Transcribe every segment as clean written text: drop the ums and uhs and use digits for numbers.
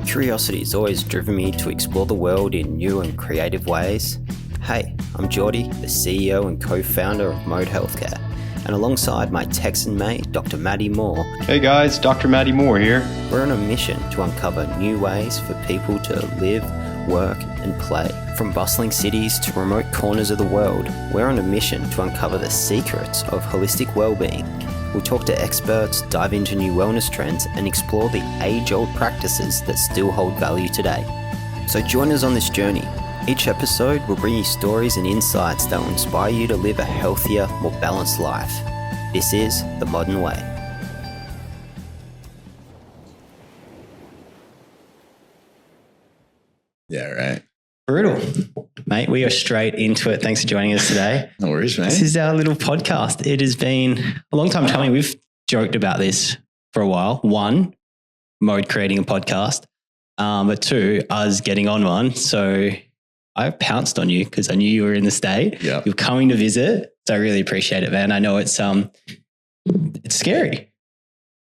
Curiosity has always driven me to explore the world in new and creative ways. Hey, I'm Jordy, the CEO and co-founder of Mode Healthcare, and alongside my Texan mate, Dr. Maddie Moore. Hey guys, Dr. Maddie Moore here. We're on a mission to uncover new ways for people to live, work and play. From bustling cities to remote corners of the world, we're on a mission to uncover the secrets of holistic well-being. We'll talk to experts, dive into new wellness trends, and explore the age-old practices that still hold value today. So join us on this journey. Each episode will bring you stories and insights that will inspire you to live a healthier, more balanced life. This is The Modern Way. Yeah, right. Brutal. Mate, we are straight into it. Thanks for joining us today. No worries, mate. This is our little podcast. It has been a long time coming. We've joked about this for a while. One, Mode creating a podcast. But two, us getting on one. So I pounced on you because I knew you were in the state. Yeah. You're coming to visit. So I really appreciate it, man. I know it's scary.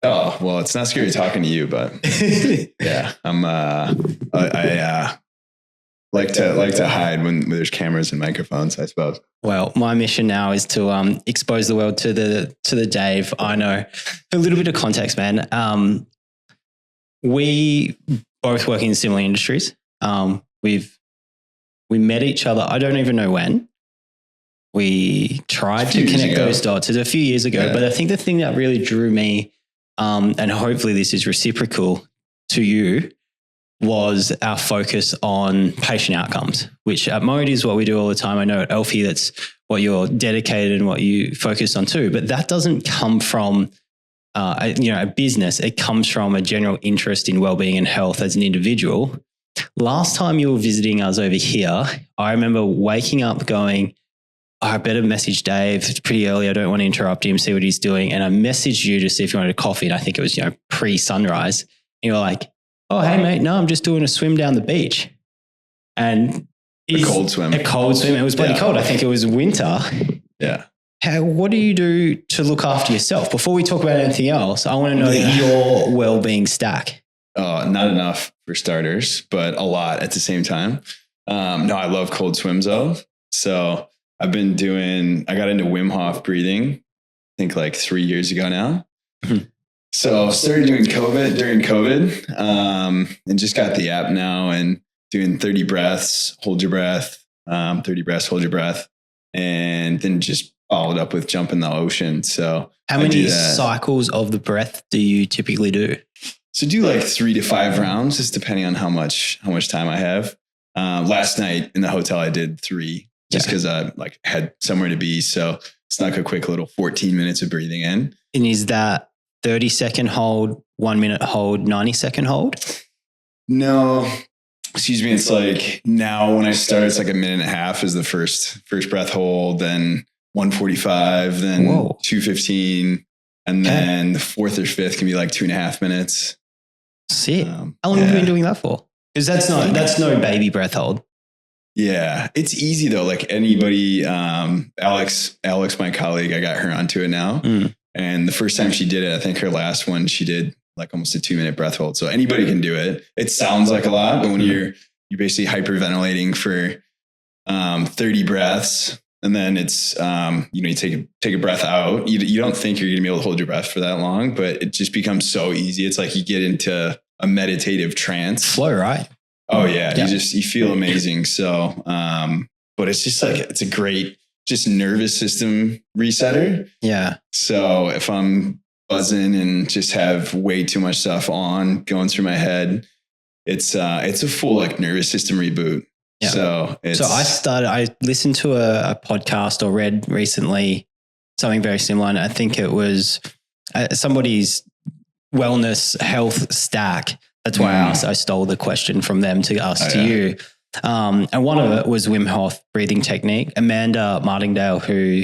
Oh, well, it's not scary talking to you, but yeah, I like to hide when there's cameras and microphones, I suppose. Well, my mission now is to expose the world to the Dave I know. A little bit of context, man. We both work in similar industries. We met each other. I don't even know when. We tried to connect those dots. It was a few years ago, but I think the thing that really drew me, and hopefully this is reciprocal to you, was our focus on patient outcomes, which at Mode is what we do all the time. I know at Alfie, that's what you're dedicated and what you focus on too, but that doesn't come from a business. It comes from a general interest in wellbeing and health as an individual. Last time you were visiting us over here, I remember waking up going, I better message Dave. It's pretty early. I don't want to interrupt him, see what he's doing. And I messaged you to see if you wanted a coffee. And I think it was, pre-sunrise. And you were like, oh, hey, mate, no, I'm just doing a swim down the beach. And a cold swim. It was bloody cold. I think it was winter. Yeah. What do you do to look after yourself? Before we talk about anything else, I want to know your well-being stack. Not enough for starters, but a lot at the same time. No, I love cold swims though. So I got into Wim Hof breathing, I think like 3 years ago now. So started doing during COVID, and just got the app now and doing 30 breaths, hold your breath, 30 breaths, hold your breath. And then just followed up with jump in the ocean. So how many cycles of the breath do you typically do? So do like 3 to 5 rounds, just depending on how much time I have. Last night in the hotel, I did 3 just because I had somewhere to be. So snuck a quick little 14 minutes of breathing in. And is that 30-second hold, 1 minute hold, 90-second hold? No, excuse me. It's like now when I start, it's like a minute and a half is the first breath hold, then 145, then 215. And then the fourth or fifth can be like 2.5 minutes. Sick. How long have you been doing that for? Because that's no baby breath hold. Yeah, it's easy though. Like anybody, Alex, my colleague, I got her onto it now. And the first time she did it, I think her last one, she did like almost a 2-minute breath hold. So anybody can do it. It sounds like a lot, but when you're basically hyperventilating for 30 breaths, and then it's you take a breath out. You don't think you're going to be able to hold your breath for that long, but it just becomes so easy. It's like you get into a meditative trance. Flow, right? Oh yeah. You feel amazing. So, but it's just like, it's a great, just nervous system resetter. Yeah. So if I'm buzzing and just have way too much stuff going through my head, it's a full like nervous system reboot. Yeah. So I listened to a podcast or read recently something very similar. And I think it was somebody's wellness health stack. That's why I stole the question from them to ask to you. And one of it was Wim Hof breathing technique. Amanda Martingale, who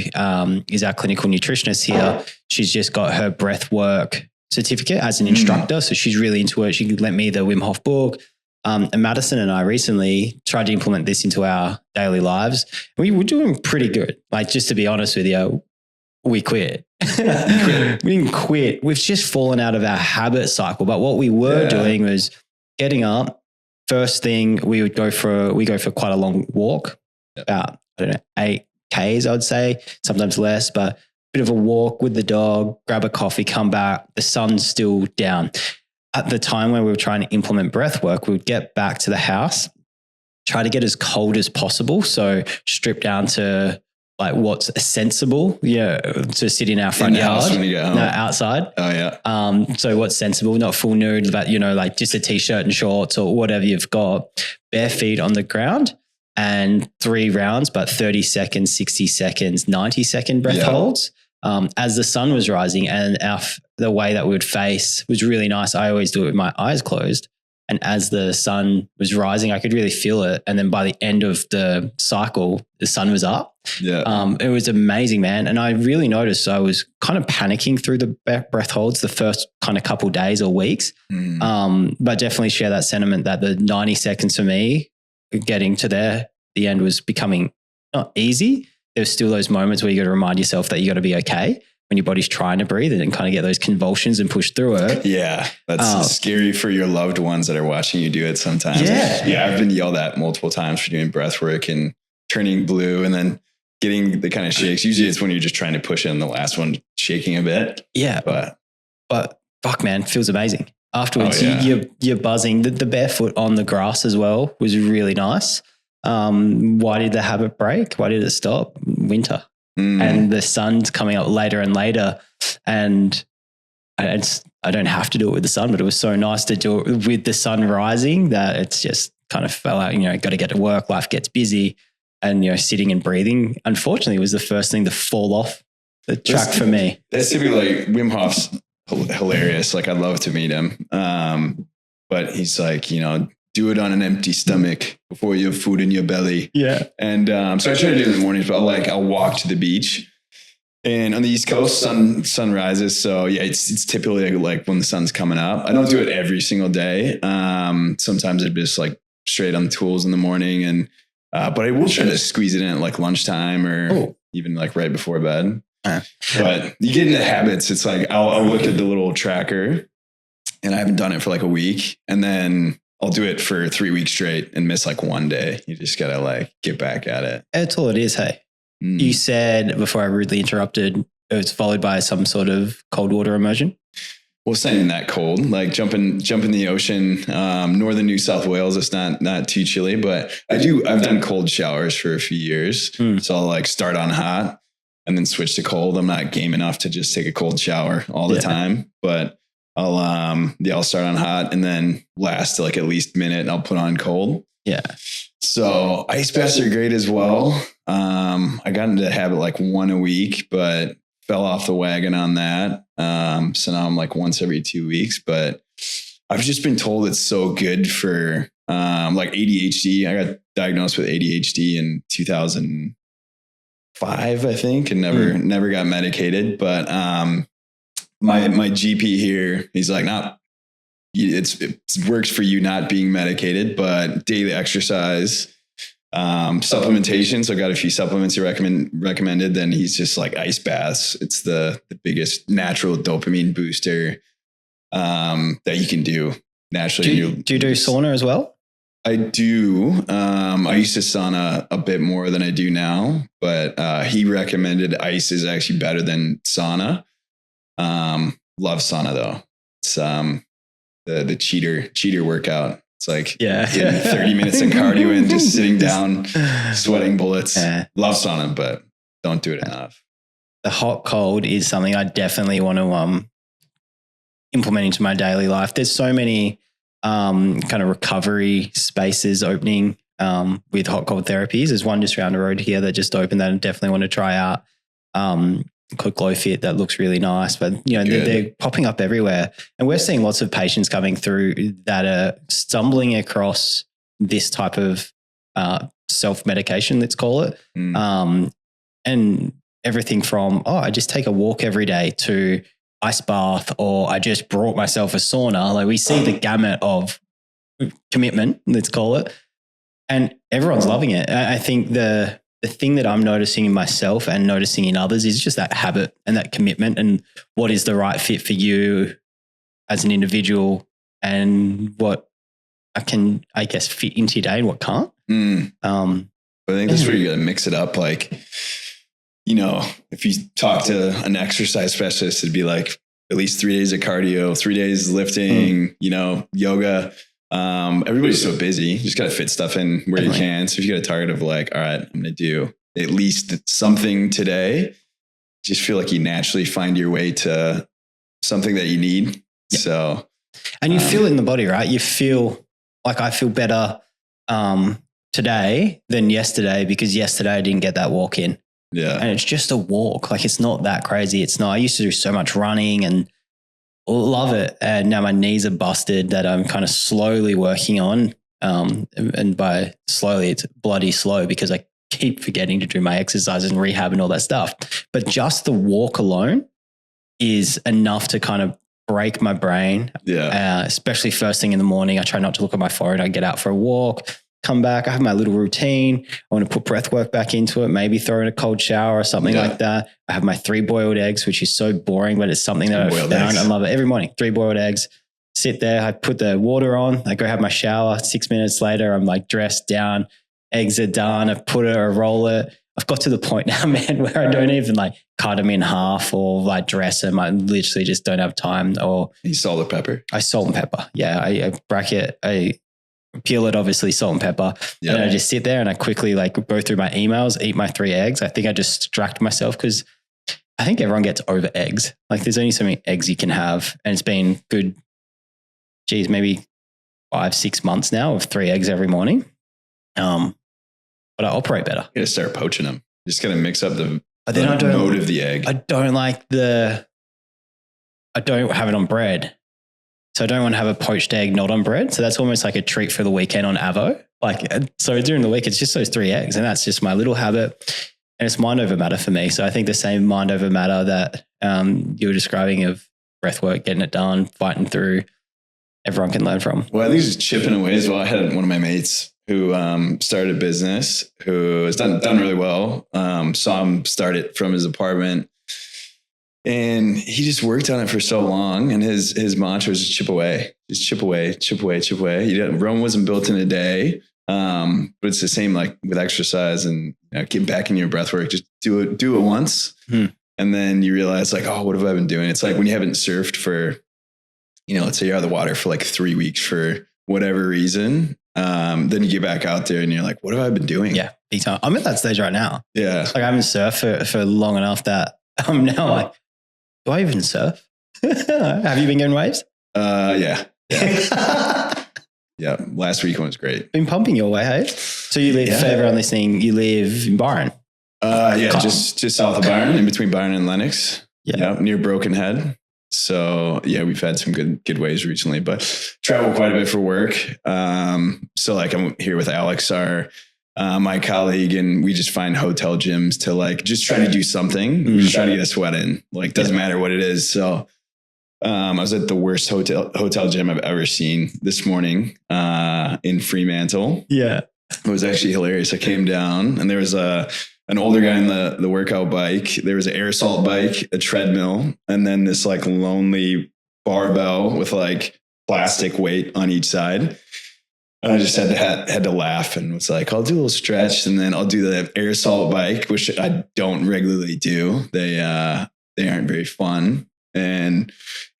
is our clinical nutritionist here, she's just got her breath work certificate as an instructor. So she's really into it. She lent me the Wim Hof book. And Madison and I recently tried to implement this into our daily lives. We were doing pretty good. Like, just to be honest with you, we quit. We didn't quit. We've just fallen out of our habit cycle. But what we were doing was getting up, first thing we go for quite a long walk, about, I don't know, 8 Ks, I would say, sometimes less, but a bit of a walk with the dog, grab a coffee, come back. The sun's still down. At the time when we were trying to implement breath work, we would get back to the house, try to get as cold as possible. So strip down to like what's sensible, to sit in our front yard. When you get home. No, outside. Oh yeah. So what's sensible, not full nude, but like just a t-shirt and shorts or whatever you've got, bare feet on the ground, and 3 rounds, but 30 seconds, 60 seconds, 90-second breath holds. As the sun was rising, and the way that we would face was really nice. I always do it with my eyes closed. And as the sun was rising, I could really feel it. And then by the end of the cycle, the sun was up. Yeah. It was amazing, man. And I really noticed I was kind of panicking through the breath holds the first kind of couple days or weeks. But definitely share that sentiment that the 90 seconds for me, getting to the end was becoming not easy. There's still those moments where you got to remind yourself that you got to be okay when your body's trying to breathe, and then kind of get those convulsions and push through it. Yeah. That's scary for your loved ones that are watching you do it sometimes. Yeah. I've been yelled at multiple times for doing breath work and turning blue and then getting the kind of shakes. Usually it's when you're just trying to push in the last one, shaking a bit. Yeah. But fuck, man, feels amazing. Afterwards, you're buzzing. The barefoot on the grass as well was really nice. Why did the habit break? Why did it stop? Winter. And the sun's coming up later and later. And I don't have to do it with the sun, but it was so nice to do it with the sun rising that it's just kind of fell out, got to get to work, life gets busy, and, sitting and breathing, unfortunately, was the first thing to fall off the track for me. That's typically like Wim Hof's hilarious. Like I'd love to meet him. But he's like, do it on an empty stomach before you have food in your belly. Yeah. And so I try to do it in the mornings, but I'll walk to the beach. And on the East Coast, sun rises. So yeah, it's typically like when the sun's coming up. I don't do it every single day. Sometimes it'd be just like straight on the tools in the morning. And but I will try to squeeze it in at like lunchtime or even like right before bed. But you get into habits. It's like I'll look at the little tracker, and I haven't done it for like a week, and then I'll do it for 3 weeks straight and miss like one day. You just got to like get back at it. That's all it is. Hey, you said before I rudely interrupted, it was followed by some sort of cold water immersion. Well, it's not even that cold, like jump in the ocean. Northern New South Wales, it's not too chilly, but I've done cold showers for a few years. So I'll like start on hot and then switch to cold. I'm not game enough to just take a cold shower all the time, but I'll start on hot and then last like at least a minute and I'll put on cold. Yeah. So ice baths are great as well. I got into the habit like one a week, but fell off the wagon on that. So now I'm like once every 2 weeks, but I've just been told it's so good for like ADHD. I got diagnosed with ADHD in 2005, I think, and never got medicated. But my GP here, he's like, it works for you not being medicated, but daily exercise, supplementation. So I got a few supplements he recommended. Then he's just like ice baths. It's the biggest natural dopamine booster that you can do naturally. Do you do sauna as well? I do. I used to sauna a bit more than I do now, but he recommended ice is actually better than sauna. Love sauna though. It's the cheater workout. It's like getting 30 minutes of cardio and just sitting down, sweating bullets. Love sauna, but don't do it enough. The hot cold is something I definitely want to implement into my daily life. There's so many kind of recovery spaces opening with hot cold therapies. There's one just around the road here that just opened that I definitely want to try out. Called Glow Fit, that looks really nice, but they're popping up everywhere, and we're seeing lots of patients coming through that are stumbling across this type of self-medication, let's call it, and everything from I just take a walk every day to ice bath, or I just brought myself a sauna. Like we see the gamut of commitment, let's call it, and everyone's loving it. I think the thing that I'm noticing in myself and noticing in others is just that habit and that commitment and what is the right fit for you as an individual and what can, I guess, fit into your day and what can't. But I think that's where you got to mix it up. Like, if you talk to an exercise specialist, it'd be like at least 3 days of cardio, 3 days lifting, yoga. Everybody's so busy. You just got to fit stuff in where you can. So if you got a target of like, all right, I'm going to do at least something today, just feel like you naturally find your way to something that you need. Yeah. So, and you feel it in the body, right? You feel like I feel better today than yesterday because yesterday I didn't get that walk in. Yeah. And it's just a walk. Like it's not that crazy. It's not, I used to do so much running and love it. And now my knees are busted that I'm kind of slowly working on. And by slowly, it's bloody slow because I keep forgetting to do my exercises and rehab and all that stuff. But just the walk alone is enough to kind of break my brain. Yeah. Especially first thing in the morning. I try not to look at my phone. I get out for a walk, come back. I have my little routine. I want to put breath work back into it, maybe throw in a cold shower or something like that. I have my 3 boiled eggs, which is so boring, but it's something that I've found. I love it every morning. 3 boiled eggs, sit there. I put the water on. I go have my shower. 6 minutes later, I'm like dressed down. Eggs are done. I've put it or roll it. I've got to the point now, man, where I don't even like cut them in half or like dress them. I literally just don't have time. Or you salt and pepper. I salt and pepper. Yeah. I bracket, I peel it, obviously salt and pepper. Yep. And I just sit there and I quickly like go through my emails, eat my 3 eggs. I think I just distract myself because I think everyone gets over eggs. Like there's only so many eggs you can have. And it's been good, maybe 5-6 months now of 3 eggs every morning. But I operate better. You got to start poaching them. You just got to mix up the mode of the egg. I don't have it on bread. So I don't want to have a poached egg not on bread. So that's almost like a treat for the weekend on Avo. Like, so during the week, it's just those 3 eggs. And that's just my little habit. And it's mind over matter for me. So I think the same mind over matter that you were describing of breath work, getting it done, fighting through, everyone can learn from. Well, I think it's chipping away as well. I had one of my mates who started a business who has done really well. Saw him start it from his apartment. And he just worked on it for so long. And his mantra was just chip away, chip away, chip away, chip away. Rome wasn't built in a day. But it's the same like with exercise and get back in your breath work. Just do it once. And then you realize like, oh, what have I been doing? It's like when you haven't surfed for, let's say you're out of the water for like 3 weeks for whatever reason. Then you get back out there and you're like, what have I been doing? Yeah. Big time. I'm at that stage right now. Yeah. Like I haven't surfed for long enough that I'm now like, do I even surf? Have you been getting waves? Yeah. Yeah. Last week was great. Been pumping your way, hey? So you live, for everyone listening, you live in Byron? Just south of Byron, in between Byron and Lennox. Yeah. Near Broken Head. So we've had some good waves recently, but travel quite a bit for work. So like I'm here with Alex, my colleague, and we just find hotel gyms to like just try to do something. We just try to get a sweat in. Like doesn't matter what it is. So I was at the worst hotel gym I've ever seen this morning in Fremantle. Yeah, it was actually hilarious. I came down and there was an older guy in the workout bike. There was an air assault bike, a treadmill, and then this like lonely barbell with like plastic weight on each side. And I just had to laugh and was like, I'll do a little stretch and then I'll do the air assault bike, which I don't regularly do. They aren't very fun. And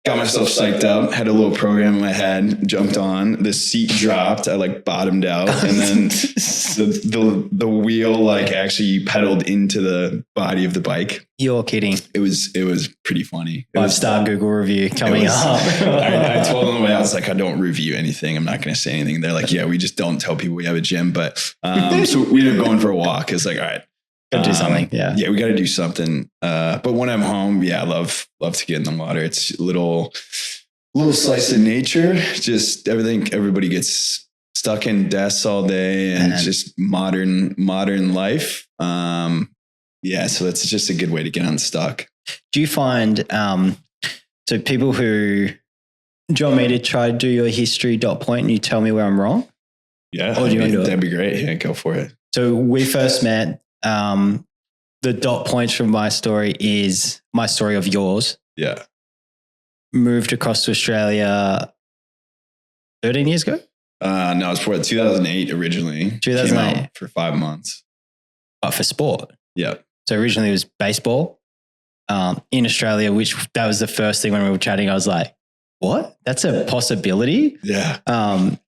got myself psyched up, had a little program in my head, jumped on, the seat dropped, I like bottomed out, and then the wheel like actually pedaled into the body of the bike. You're kidding. It was pretty funny. 5-star Google review coming up. I told them I was like, I don't review anything. I'm not going to say anything. They're like, yeah, we just don't tell people we have a gym. But so we ended up going for a walk. It's like, all right. Gotta do something. Yeah, we got to do something. But when I'm home, I love to get in the water. It's a little slice of nature. Just everybody gets stuck in desks all day and just modern life. So it's just a good way to get unstuck. Do you find so people who do you want me to try to do your history dot point and you tell me where I'm wrong? Yeah, or do you want to do it? That'd be great. Yeah, go for it. So we first met. The dot points from my story is my story of yours. Yeah. Moved across to Australia 13 years ago? No, it was for 2008 originally. 2008. Came out for 5 months. But for sport. Yeah. So originally it was baseball in Australia, which that was the first thing when we were chatting. I was like, what? That's a possibility? Yeah.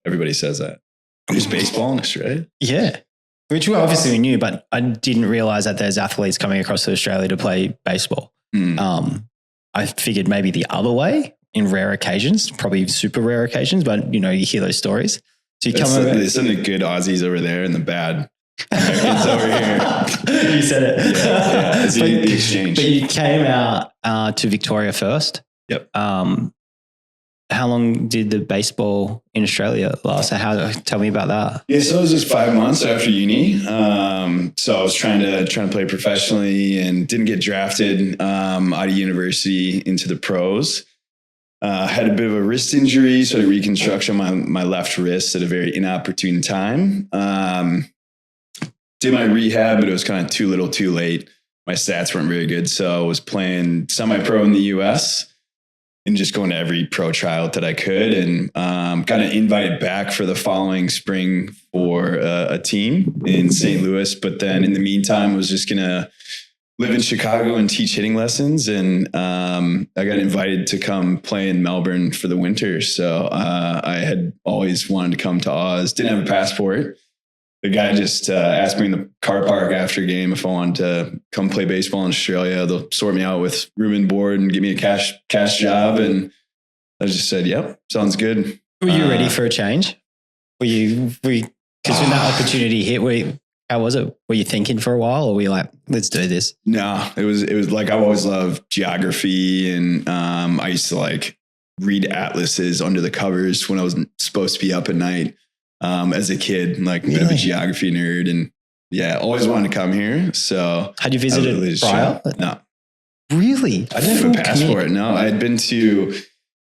Everybody says that. There's baseball in Australia? Yeah. Which we obviously knew, but I didn't realize that there's athletes coming across to Australia to play baseball. I figured maybe the other way in rare occasions, probably super rare occasions, but you hear those stories. So you come over. There's some of the good Aussies over there and the bad Americans over here. You said it. Yeah. It's the exchange. But you came out to Victoria first. Yep. How long did the baseball in Australia last? Tell me about that. Yeah, so it was just 5 months after uni. So I was trying to play professionally and didn't get drafted out of university into the pros. Had a bit of a wrist injury, sort of reconstruction on my left wrist at a very inopportune time. Did my rehab, but it was kind of too little, too late. My stats weren't very good, so I was playing semi-pro in the US. And just going to every pro trial that I could, and got invited back for the following spring for a team in St. Louis. But then in the meantime, I was just going to live in Chicago and teach hitting lessons. And I got invited to come play in Melbourne for the winter. So I had always wanted to come to Oz, didn't have a passport. The guy just asked me in the car park after a game if I wanted to come play baseball in Australia. They'll sort me out with room and board and give me a cash job. And I just said, yep, sounds good. Were you ready for a change? Because when that opportunity hit, how was it? Were you thinking for a while, or were you like, let's do this? No, it was like, I've always loved geography, and I used to read atlases under the covers when I was supposed to be up at night. As a kid, a bit of a geography nerd, and always wanted to come here. So had you visited prior? No. Really? I didn't have a passport. No, I'd been to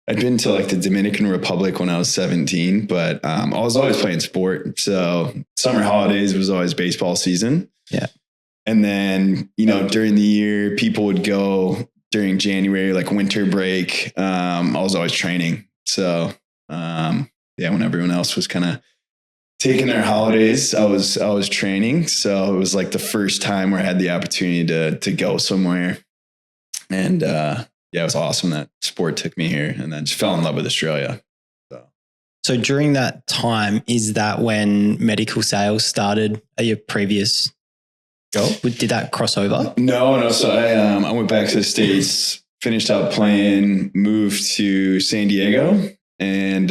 the Dominican Republic when I was 17, but I was always playing sport. So summer holidays was always baseball season. Yeah. And then, during the year, people would go during January, winter break. I was always training. So, when everyone else was kind of taking their holidays, I was training. So it was the first time where I had the opportunity to go somewhere. And it was awesome that sport took me here, and then just fell in love with Australia. So during that time, is that when medical sales started at your previous job? Did that cross over? No. So I went back to the States, finished out playing, moved to San Diego, and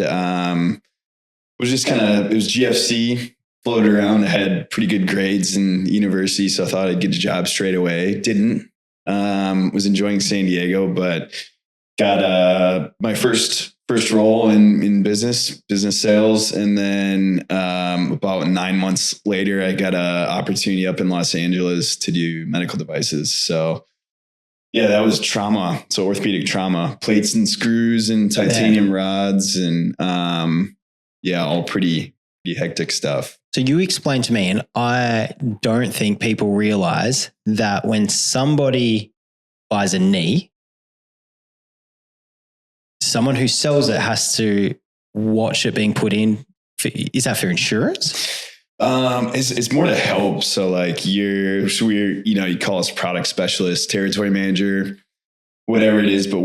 was just it was GFC, floated around. I had pretty good grades in university, so I thought I'd get a job straight away. Didn't. Was enjoying San Diego, but got my first role in business sales, and then about 9 months later, I got an opportunity up in Los Angeles to do medical devices. So that was trauma. So orthopedic trauma, plates and screws and titanium rods, and all pretty hectic stuff. So you explained to me, and I don't think people realize that when somebody buys a knee, someone who sells it has to watch it being put in. Is that for insurance? It's more to help. So we're, you call us product specialist, territory manager, whatever it is, but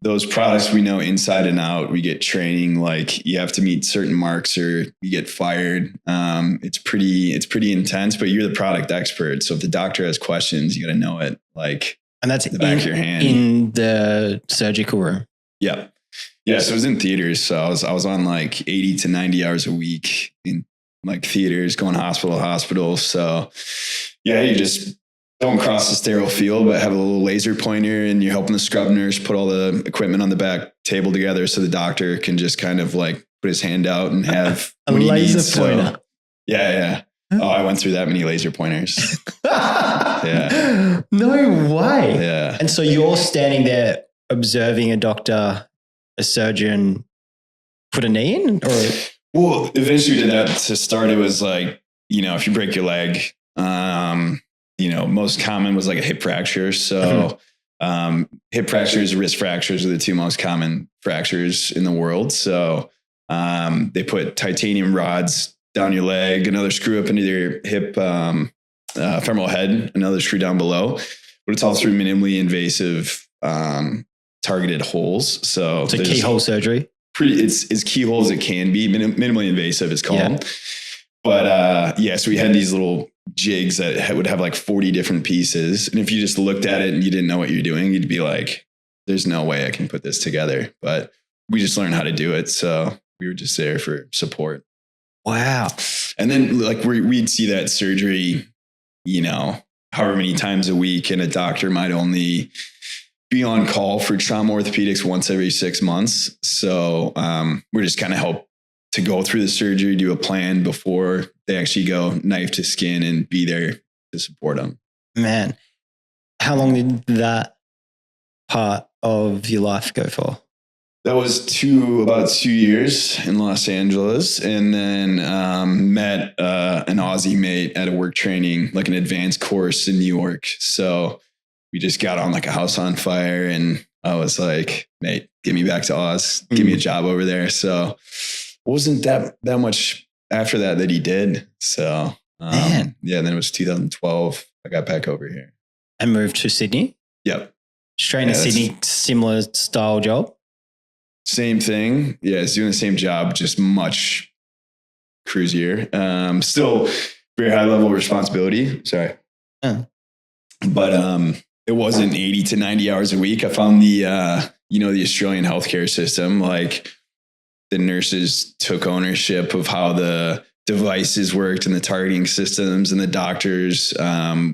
those products we know inside and out. We get training, you have to meet certain marks or you get fired. It's pretty intense, but you're the product expert. So if the doctor has questions, you got to know it and that's the back of your hand in the surgical room. Yeah. Yeah. So it was in theaters. So I was on 80 to 90 hours a week in theaters, going hospital to hospital. So you just don't cross the sterile field, but have a little laser pointer, and you're helping the scrub nurse put all the equipment on the back table together, so the doctor can just put his hand out and have a laser pointer. So, yeah. Oh, I went through that many laser pointers. Yeah. No way. Yeah. And so you're standing there observing a doctor, a surgeon put a knee in, or? Well, eventually we did that to start. It was if you break your leg, most common was a hip fracture. So hip fractures, wrist fractures are the two most common fractures in the world. So They put titanium rods down your leg, another screw up into your hip, femoral head, another screw down below, but it's all through minimally invasive, targeted holes. So it's a keyhole surgery. It's as keyhole as it can be. Minimally invasive is called. Yeah. But so we had these little jigs that would have like 40 different pieces. And if you just looked at it and you didn't know what you're doing, you'd be like, there's no way I can put this together. But we just learned how to do it. So we were just there for support. Wow. And then like we'd see that surgery, however many times a week, and a doctor might only be on call for trauma orthopedics once every 6 months. So we're just kind of help to go through the surgery, do a plan before they actually go knife to skin and be there to support them. Man, how long did that part of your life go for? That was about 2 years in Los Angeles, and then met an Aussie mate at a work training, like an advanced course in New York. So we just got on like a house on fire, and I was like, mate, get me back to Oz, give me a job over there. So it wasn't that much after that he did. So then it was 2012. I got back over here and moved to Sydney. Yep. Straight to Sydney, similar style job. Same thing. Yeah, it's doing the same job, just much cruisier. Still very high level responsibility. Sorry. But it wasn't 80 to 90 hours a week. I found the the Australian healthcare system, like the nurses took ownership of how the devices worked and the targeting systems, and the doctors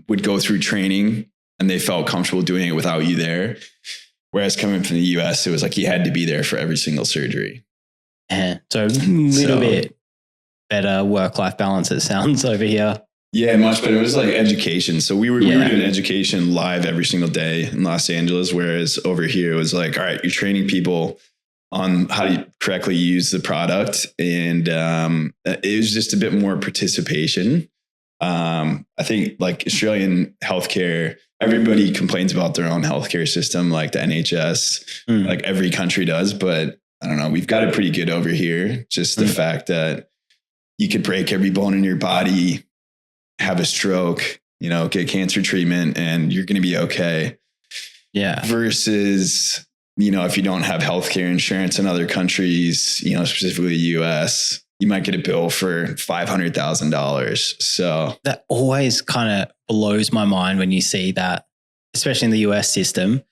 would go through training and they felt comfortable doing it without you there. Whereas coming from the US, it was like you had to be there for every single surgery. So a little bit better work-life balance, it sounds, over here. Yeah, much better. It was like education. So we were doing education live every single day in Los Angeles, whereas over here it was like, all right, you're training people on how to correctly use the product. And it was just a bit more participation. I think like Australian healthcare, everybody complains about their own healthcare system, like the NHS, like every country does. But I don't know, we've got it pretty good over here. Just the fact that you could break every bone in your body, have a stroke, get cancer treatment, and you're going to be okay. Yeah. Versus, if you don't have healthcare insurance in other countries, specifically the US, you might get a bill for $500,000. So that always kind of blows my mind when you see that, especially in the US system,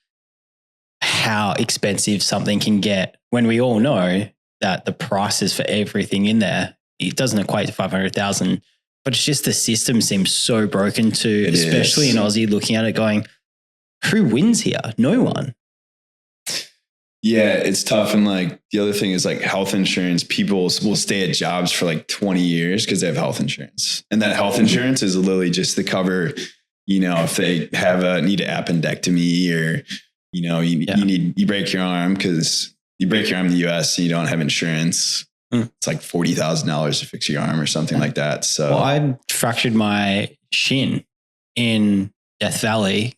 how expensive something can get when we all know that the prices for everything in there, it doesn't equate to 500,000, but it's just the system seems so broken too, especially in Aussie, looking at it going, who wins here? No one. Yeah, it's tough. And like the other thing is like health insurance, people will stay at jobs for like 20 years because they have health insurance. And that health insurance is literally just to cover, if they have need an appendectomy or, you break your arm because you break your arm in the US and you don't have insurance. It's like $40,000 to fix your arm or something like that. So I fractured my shin in Death Valley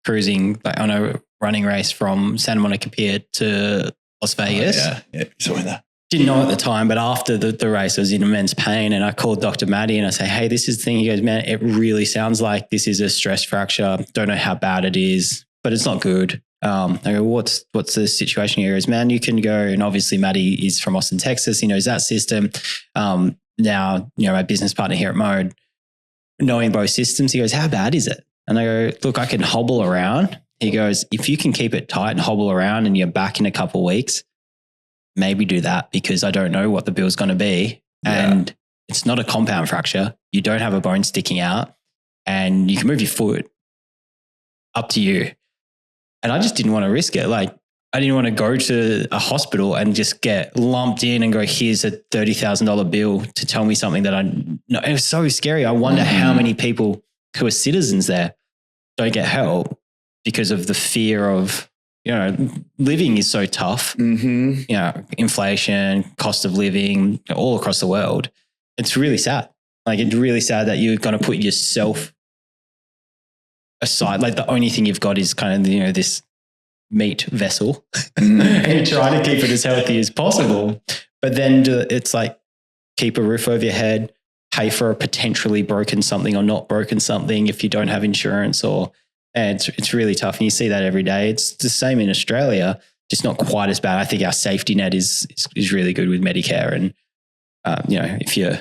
cruising on a running race from Santa Monica Pier to Las Vegas. Yeah. So that. Didn't know at the time, but after the race, I was in immense pain, and I called Dr. Maddie and I say, hey, this is the thing. He goes, man, it really sounds like this is a stress fracture. Don't know how bad it is, but it's not good. I go, what's the situation here? He goes, man, you can go. And obviously Maddie is from Austin, Texas. He knows that system. Now, my business partner here at Mode, knowing both systems, he goes, how bad is it? And I go, look, I can hobble around. He goes, if you can keep it tight and hobble around and you're back in a couple of weeks, maybe do that, because I don't know what the bill's going to be. Yeah. And it's not a compound fracture. You don't have a bone sticking out and you can move your foot. Up to you. And I just didn't want to risk it. Like, I didn't want to go to a hospital and just get lumped in and go, here's a $30,000 bill to tell me something that it was so scary. I wonder how many people who are citizens there don't get help because of the fear of, living is so tough. Inflation, cost of living, all across the world. It's really sad. Like, it's really sad that you're going to put yourself aside. Like, the only thing you've got is kind of, this meat vessel and you're trying to keep it as healthy as possible. But then it's like keep a roof over your head, pay for a potentially broken something or not broken something if you don't have insurance, and it's really tough. And you see that every day. It's the same in Australia, just not quite as bad. I think our safety net is really good with Medicare. And, if you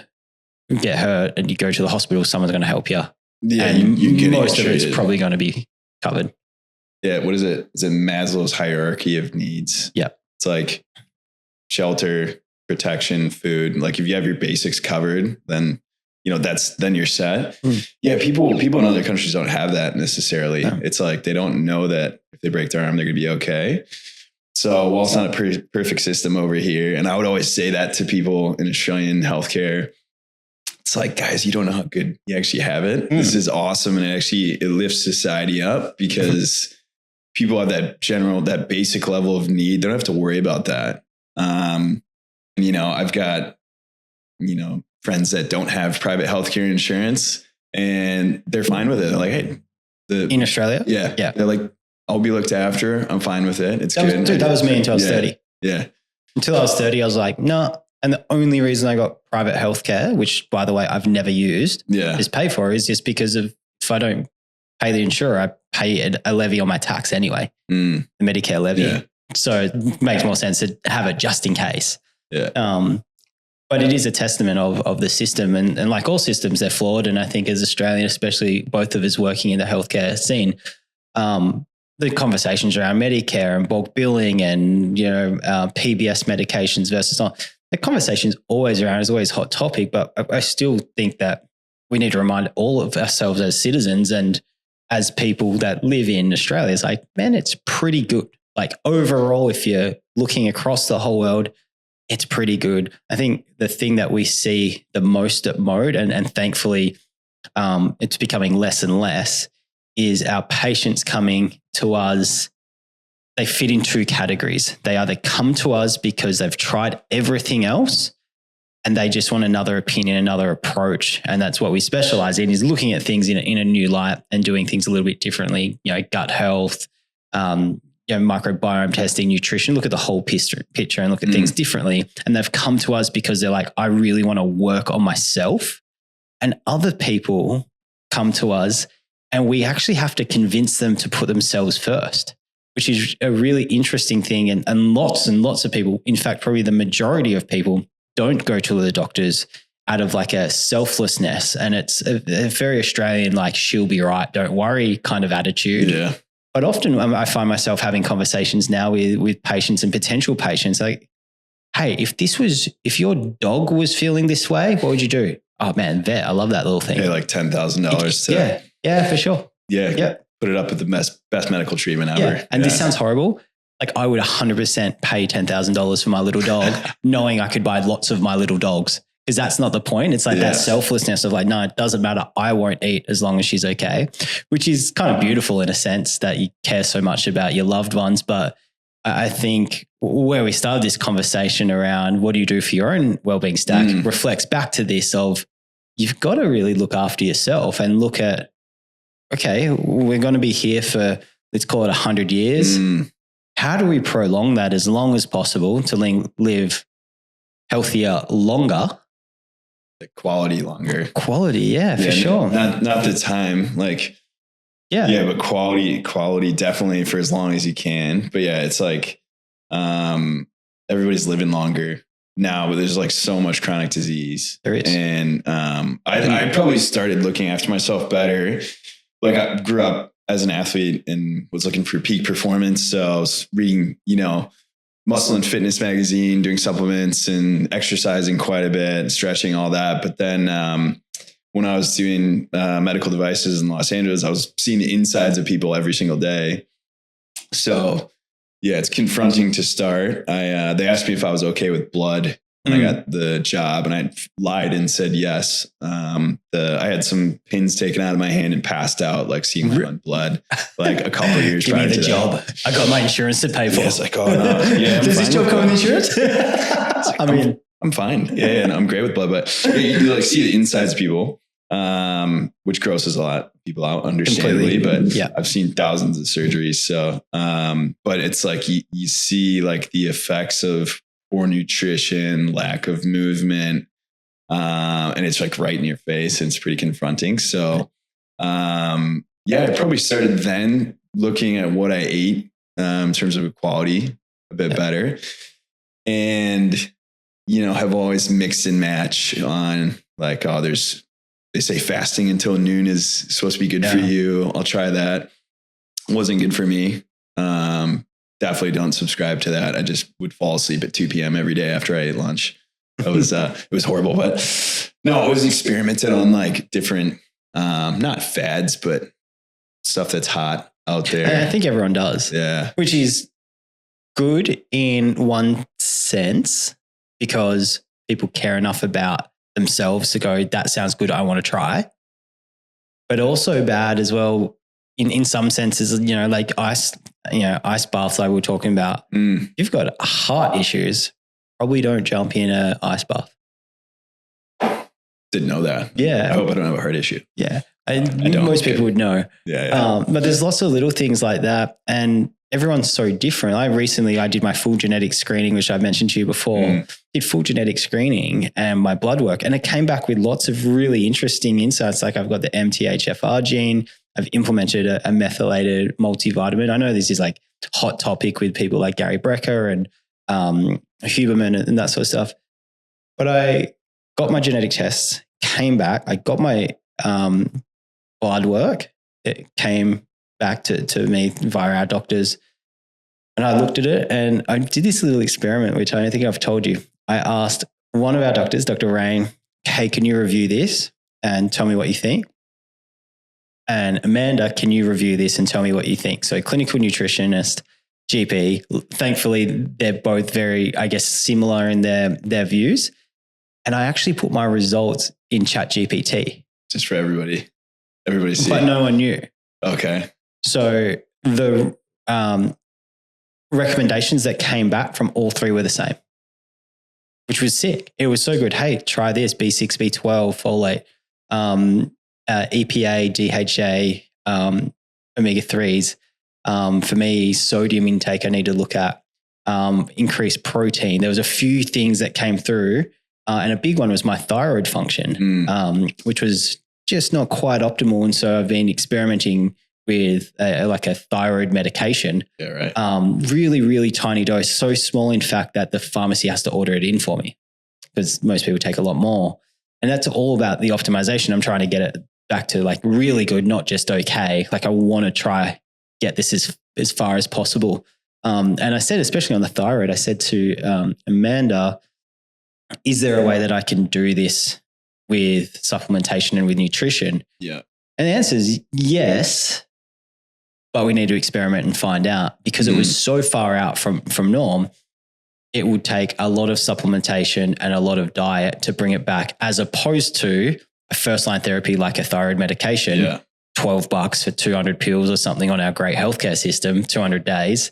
get hurt and you go to the hospital, someone's going to help you. Yeah. And you most of it's probably going to be covered. Yeah. What is it? Is it Maslow's hierarchy of needs? Yeah. It's like shelter, protection, food. Like if you have your basics covered, then, then you're set. Yeah. People in other countries don't have that necessarily. No. It's like, they don't know that if they break their arm, they're going to be okay. So while it's not a perfect system over here, and I would always say that to people in Australian healthcare, it's like, guys, you don't know how good you actually have it. This is awesome. And it lifts society up because people have that basic level of need. They don't have to worry about that. I've got, friends that don't have private healthcare insurance and they're fine with it. They're like, hey, in Australia? Yeah. They're like, I'll be looked after. I'm fine with it. It's good. That was me until I was 30. Yeah. Until I was 30, I was like, no. And the only reason I got private healthcare, which by the way, I've never used, is pay for, is just because of if I don't pay the insurer, I pay a levy on my tax anyway, the Medicare levy. Yeah. So it makes more sense to have it just in case. Yeah. But it is a testament of the system, and like all systems, they're flawed. And I think as Australian, especially both of us working in the healthcare scene, the conversations around Medicare and bulk billing and, PBS medications versus not, the conversation's always around, is always a hot topic, but I still think that we need to remind all of ourselves as citizens and as people that live in Australia, it's like, man, it's pretty good. Like overall, if you're looking across the whole world, it's pretty good. I think the thing that we see the most at Mode, and thankfully it's becoming less and less, is our patients coming to us. They fit in two categories. They either come to us because they've tried everything else and they just want another opinion, another approach. And that's what we specialize in, is looking at things in a new light and doing things a little bit differently, gut health, microbiome testing, nutrition, look at the whole picture and look at things differently. And they've come to us because they're like, I really want to work on myself. And other people come to us and we actually have to convince them to put themselves first, which is a really interesting thing. And lots of people, in fact, probably the majority of people, don't go to the doctors out of like a selflessness. And it's a very Australian, like, she'll be right, don't worry kind of attitude. Yeah. But often I find myself having conversations now with patients and potential patients like, hey, if your dog was feeling this way, what would you do? Oh man, vet, I love that little thing. Pay like $10,000 to. Yeah, for sure. Yeah. Put it up with the best medical treatment ever. Yeah. And this sounds horrible. Like I would 100% pay $10,000 for my little dog, knowing I could buy lots of my little dogs. Because that's not the point. It's like that selflessness of like, no, it doesn't matter. I won't eat as long as she's okay, which is kind of beautiful in a sense that you care so much about your loved ones. But I think where we started this conversation around what do you do for your own wellbeing stack reflects back to this of you've got to really look after yourself and look at, okay, we're going to be here for, let's call it 100 years. How do we prolong that as long as possible to live healthier longer? Quality longer. Quality, yeah, for sure. Not the time, like, but quality definitely for as long as you can. But yeah, it's like everybody's living longer now, but there's like so much chronic disease. There is. And I probably started looking after myself better. Like I grew up as an athlete and was looking for peak performance. So I was reading, Muscle and Fitness magazine, doing supplements and exercising quite a bit, stretching, all that. But then when I was doing medical devices in Los Angeles, I was seeing the insides of people every single day. So yeah, it's confronting to start. They asked me if I was okay with blood when I got the job, and I lied and said yes. I had some pins taken out of my hand and passed out, like seeing my own blood, like a couple of years prior to that. Give me the job. I got my insurance to pay for. Yeah, it's like, oh no. Yeah, does this job come with insurance? I'm fine. Yeah, and I'm great with blood, but you like see the insides of people, which grosses a lot of people out, understandably. But I've seen thousands of surgeries. So, but it's like you see like the effects of poor nutrition, lack of movement. And it's like right in your face and it's pretty confronting. So, I probably started then looking at what I ate, in terms of quality a bit better. And, have always mixed and match on like, they say fasting until noon is supposed to be good for you. I'll try that. Wasn't good for me. Definitely don't subscribe to that. I just would fall asleep at 2 p.m. every day after I ate lunch. It was horrible, but no, I was experimented on like different, not fads, but stuff that's hot out there. I think everyone does. Yeah. Which is good in one sense because people care enough about themselves to go, that sounds good, I want to try. But also bad as well in some senses, like ice baths like we were talking about. You've got heart issues, probably don't jump in an ice bath. Didn't know that. Yeah. I hope I don't have a heart issue. Yeah. Most people would know. Yeah. But there's lots of little things like that. And everyone's so different. I did my full genetic screening, which I've mentioned to you before. Did full genetic screening and my blood work. And it came back with lots of really interesting insights. Like I've got the MTHFR gene. I've implemented a methylated multivitamin. I know this is like hot topic with people like Gary Brecker and Huberman and that sort of stuff. But I got my genetic tests, came back. I got my blood work. It came back to me via our doctors. And I looked at it and I did this little experiment, which I don't think I've told you. I asked one of our doctors, Dr. Rain, hey, can you review this and tell me what you think? And Amanda, can you review this and tell me what you think? So clinical nutritionist, GP, thankfully they're both very, I guess, similar in their views. And I actually put my results in ChatGPT. Just for everybody see. But no one knew. Okay. So the recommendations that came back from all three were the same, which was sick. It was so good. Hey, try this, B6, B12, folate, EPA, DHA, omega-3s. For me, sodium intake I need to look at, increased protein. There was a few things that came through, and a big one was my thyroid function, which was just not quite optimal. And so I've been experimenting with a thyroid medication. Yeah, right. Really, really tiny dose, so small in fact that the pharmacy has to order it in for me because most people take a lot more. And that's all about the optimization. I'm trying to get it back to like really good, not just okay. Like I want to try get this as far as possible. And I said, especially on the thyroid, I said to Amanda, is there a way that I can do this with supplementation and with nutrition? Yeah. And the answer is yes, but we need to experiment and find out because it was so far out from norm. It would take a lot of supplementation and a lot of diet to bring it back, as opposed to a first line therapy like a thyroid medication, $12 for 200 pills or something on our great healthcare system, 200 days,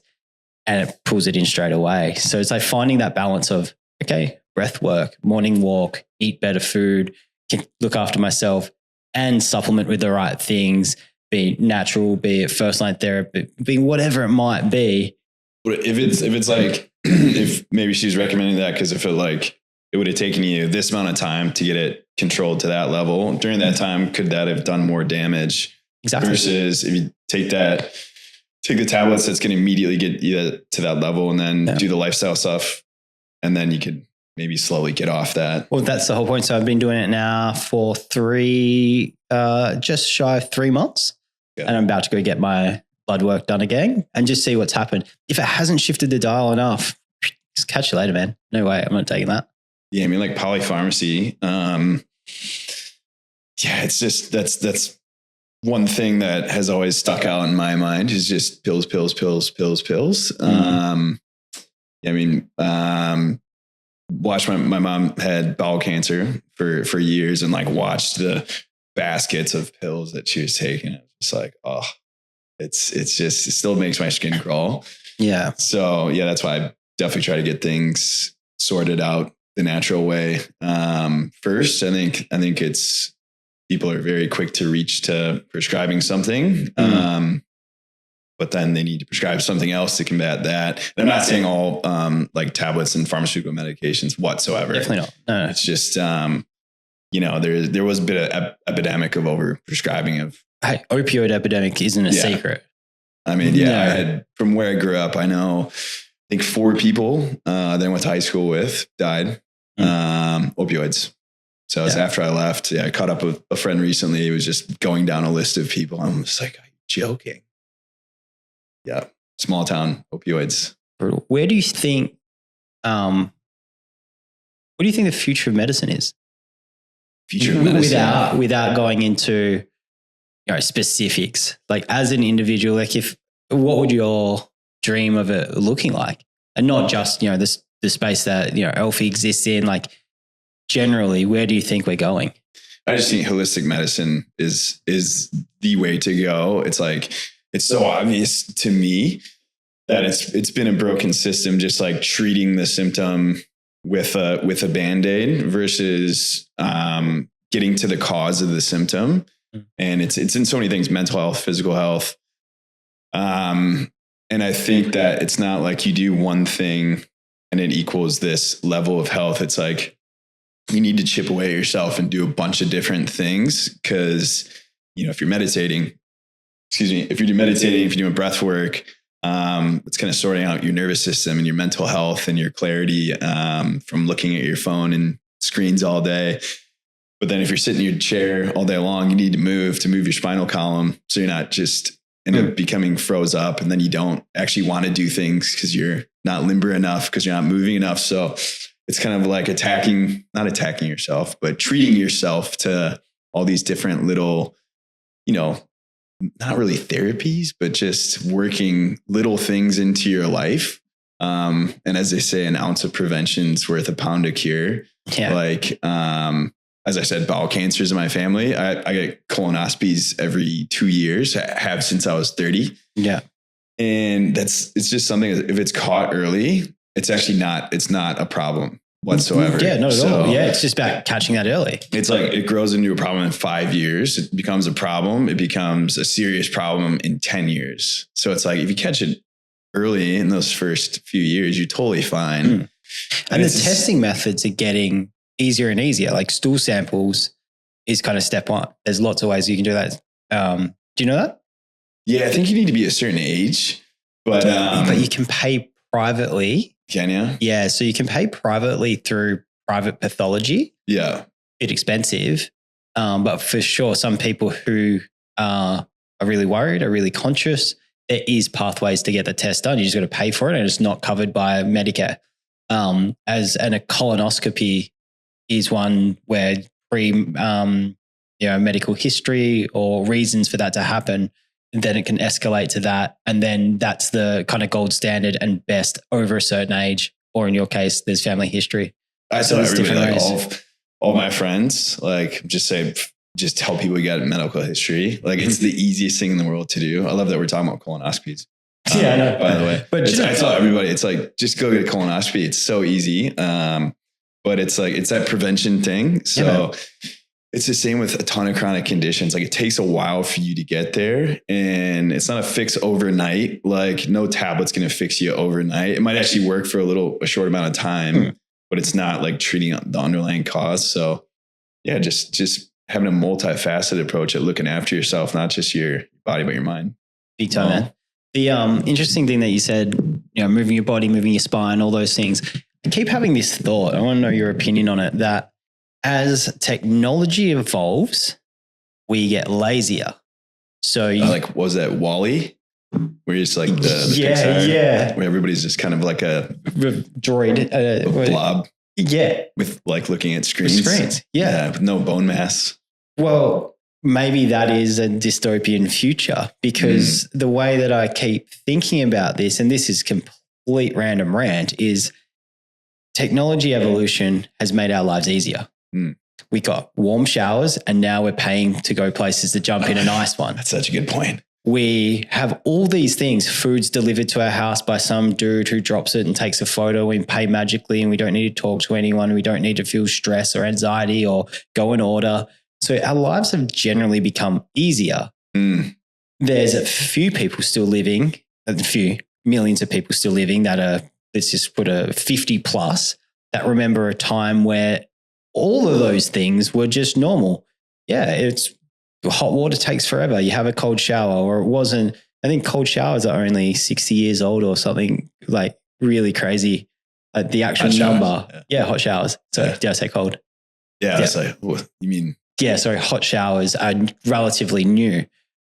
and it pulls it in straight away. So it's like finding that balance of, okay, breath work, morning walk, eat better food, can look after myself and supplement with the right things, be it natural, be it first line therapy, be whatever it might be. But if it's like, if maybe she's recommending that because if it would have taken you this amount of time to get it controlled to that level, during that time, could that have done more damage? Exactly. Versus if you take the tablets that's going to immediately get you to that level and then do the lifestyle stuff. And then you could maybe slowly get off that. Well, that's the whole point. So I've been doing it now for just shy of 3 months. Yeah. And I'm about to go get my blood work done again and just see what's happened. If it hasn't shifted the dial enough, just catch you later, man. No way. I'm not taking that. Yeah. I mean, like polypharmacy. It's just, that's one thing that has always stuck out in my mind is just pills. Watched my mom had bowel cancer for years and like watched the baskets of pills that she was taking. It was just like, oh, it still makes my skin crawl. Yeah. So yeah, that's why I definitely try to get things sorted out the natural way. First, I think it's people are very quick to reach to prescribing something. But but then they need to prescribe something else to combat that. And I'm not saying all like tablets and pharmaceutical medications whatsoever. Definitely not. No. It's just, there was a bit of epidemic of over prescribing of. Hey, opioid epidemic isn't a secret. I mean, I had, from where I grew up, I know, I think 4 people that I went to high school with died opioids. So it was after I left. Yeah, I caught up with a friend recently. He was just going down a list of people. I'm just like, are you joking? Yeah, small town opioids. Brutal. Where do you think? What do you think the future of medicine is? Future of medicine, without going into specifics. Like as an individual, like what would your dream of it looking like, and not just the space that Alfie exists in. Like generally, where do you think we're going? I just think holistic medicine is the way to go. It's like, it's so obvious to me that it's been a broken system, just like treating the symptom with a Band-Aid versus getting to the cause of the symptom. And it's in so many things: mental health, physical health. And I think that it's not like you do one thing and it equals this level of health. It's like you need to chip away at yourself and do a bunch of different things. Cause if you're meditating, if you're doing breath work, it's kind of sorting out your nervous system and your mental health and your clarity from looking at your phone and screens all day. But then if you're sitting in your chair all day long, you need to move your spinal column. So you're not just end up becoming froze up, and then you don't actually want to do things because you're not limber enough, because you're not moving enough. So it's kind of like not attacking yourself, but treating yourself to all these different little, not really therapies, but just working little things into your life. And as they say, an ounce of prevention's worth a pound of cure. Yeah. Like, as I said, bowel cancers in my family. I get colonoscopies every 2 years. I have since I was 30. Yeah. And it's just something, if it's caught early, it's not a problem whatsoever. Yeah, not at all. Yeah. It's just about catching that early. It's like it grows into a problem in 5 years. It becomes a problem. It becomes a serious problem in 10 years. So it's like, if you catch it early in those first few years, you're totally fine. And the testing methods are getting easier and easier. Like stool samples is kind of step one. There's lots of ways you can do that. Do you know that? Yeah, I think you need to be a certain age, but you can pay privately. Can you? Yeah, so you can pay privately through private pathology. Yeah, a bit expensive, but for sure, some people who are really worried, are really conscious, there is pathways to get the test done. You just got to pay for it, and it's not covered by Medicare. A colonoscopy is one where medical history or reasons for that to happen, then it can escalate to that. And then that's the kind of gold standard and best over a certain age, or in your case, there's family history. I tell everybody, like all my friends, like just tell people you got medical history. Like it's the easiest thing in the world to do. I love that we're talking about colonoscopies. Yeah, I know. By the way, but I tell everybody, it's like, just go get a colonoscopy. It's so easy. But it's like, it's that prevention thing. So it's the same with a ton of chronic conditions. Like it takes a while for you to get there, and it's not a fix overnight. Like no tablet's going to fix you overnight. It might actually work for a short amount of time, but it's not like treating the underlying cause. So yeah, just having a multifaceted approach at looking after yourself, not just your body, but your mind. Big time, man. The interesting thing that you said, moving your body, moving your spine, all those things. I keep having this thought. I want to know your opinion on it, that as technology evolves, we get lazier. So was that Wall-E? Where it's like the Pixar, where everybody's just kind of like a droid, a blob. Yeah. With like looking at screens. Yeah. With no bone mass. Well, maybe that is a dystopian future, because the way that I keep thinking about this, and this is complete random rant, is technology evolution has made our lives easier. We got warm showers, and now we're paying to go places to jump in a nice one. That's such a good point. We have all these things, foods delivered to our house by some dude who drops it and takes a photo, and pay magically, and we don't need to talk to anyone. We don't need to feel stress or anxiety or go and order. So our lives have generally become easier. there's a few people still living, a few millions of people still living that are, let's just put a 50 plus, that remember a time where all of those things were just normal. Yeah, it's hot water takes forever. You have a cold shower, or it wasn't. I think cold showers are only 60 years old or something like really crazy. The actual number. Yeah, hot showers. So did I say cold? Yeah, I was like, what, you mean? Yeah, sorry, hot showers are relatively new.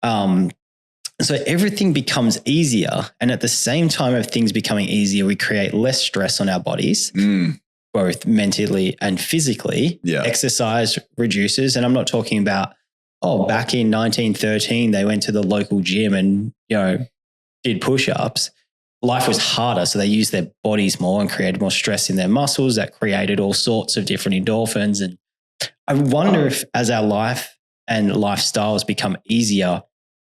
So everything becomes easier. And at the same time of things becoming easier, we create less stress on our bodies, both mentally and physically. Yeah. Exercise reduces. And I'm not talking about, back in 1913, they went to the local gym and, did push-ups. Life was harder. So they used their bodies more and created more stress in their muscles. That created all sorts of different endorphins. And I wonder if as our life and lifestyles become easier,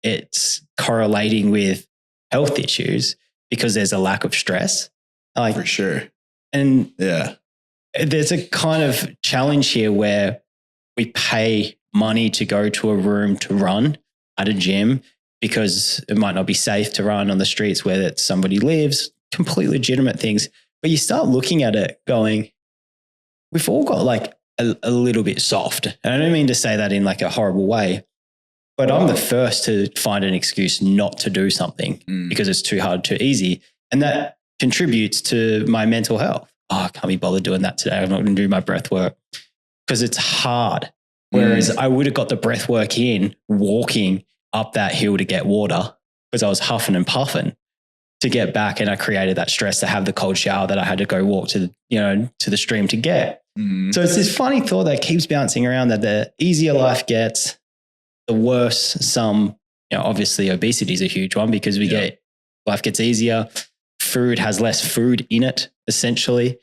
it's correlating with health issues because there's a lack of stress. For sure. And yeah, there's a kind of challenge here where we pay money to go to a room to run at a gym because it might not be safe to run on the streets where somebody lives, completely legitimate things. But you start looking at it going, we've all got like a little bit soft. And I don't mean to say that in like a horrible way, but I'm the first to find an excuse not to do something because it's too hard, too easy. And that contributes to my mental health. I can't be bothered doing that today. I'm not going to do my breath work because it's hard. Whereas I would have got the breath work in walking up that hill to get water because I was huffing and puffing to get back. And I created that stress to have the cold shower that I had to go walk to the stream to get. So it's this funny thought that keeps bouncing around that the easier life gets, the worse some, obviously obesity is a huge one because life gets easier. Food has less food in it, essentially.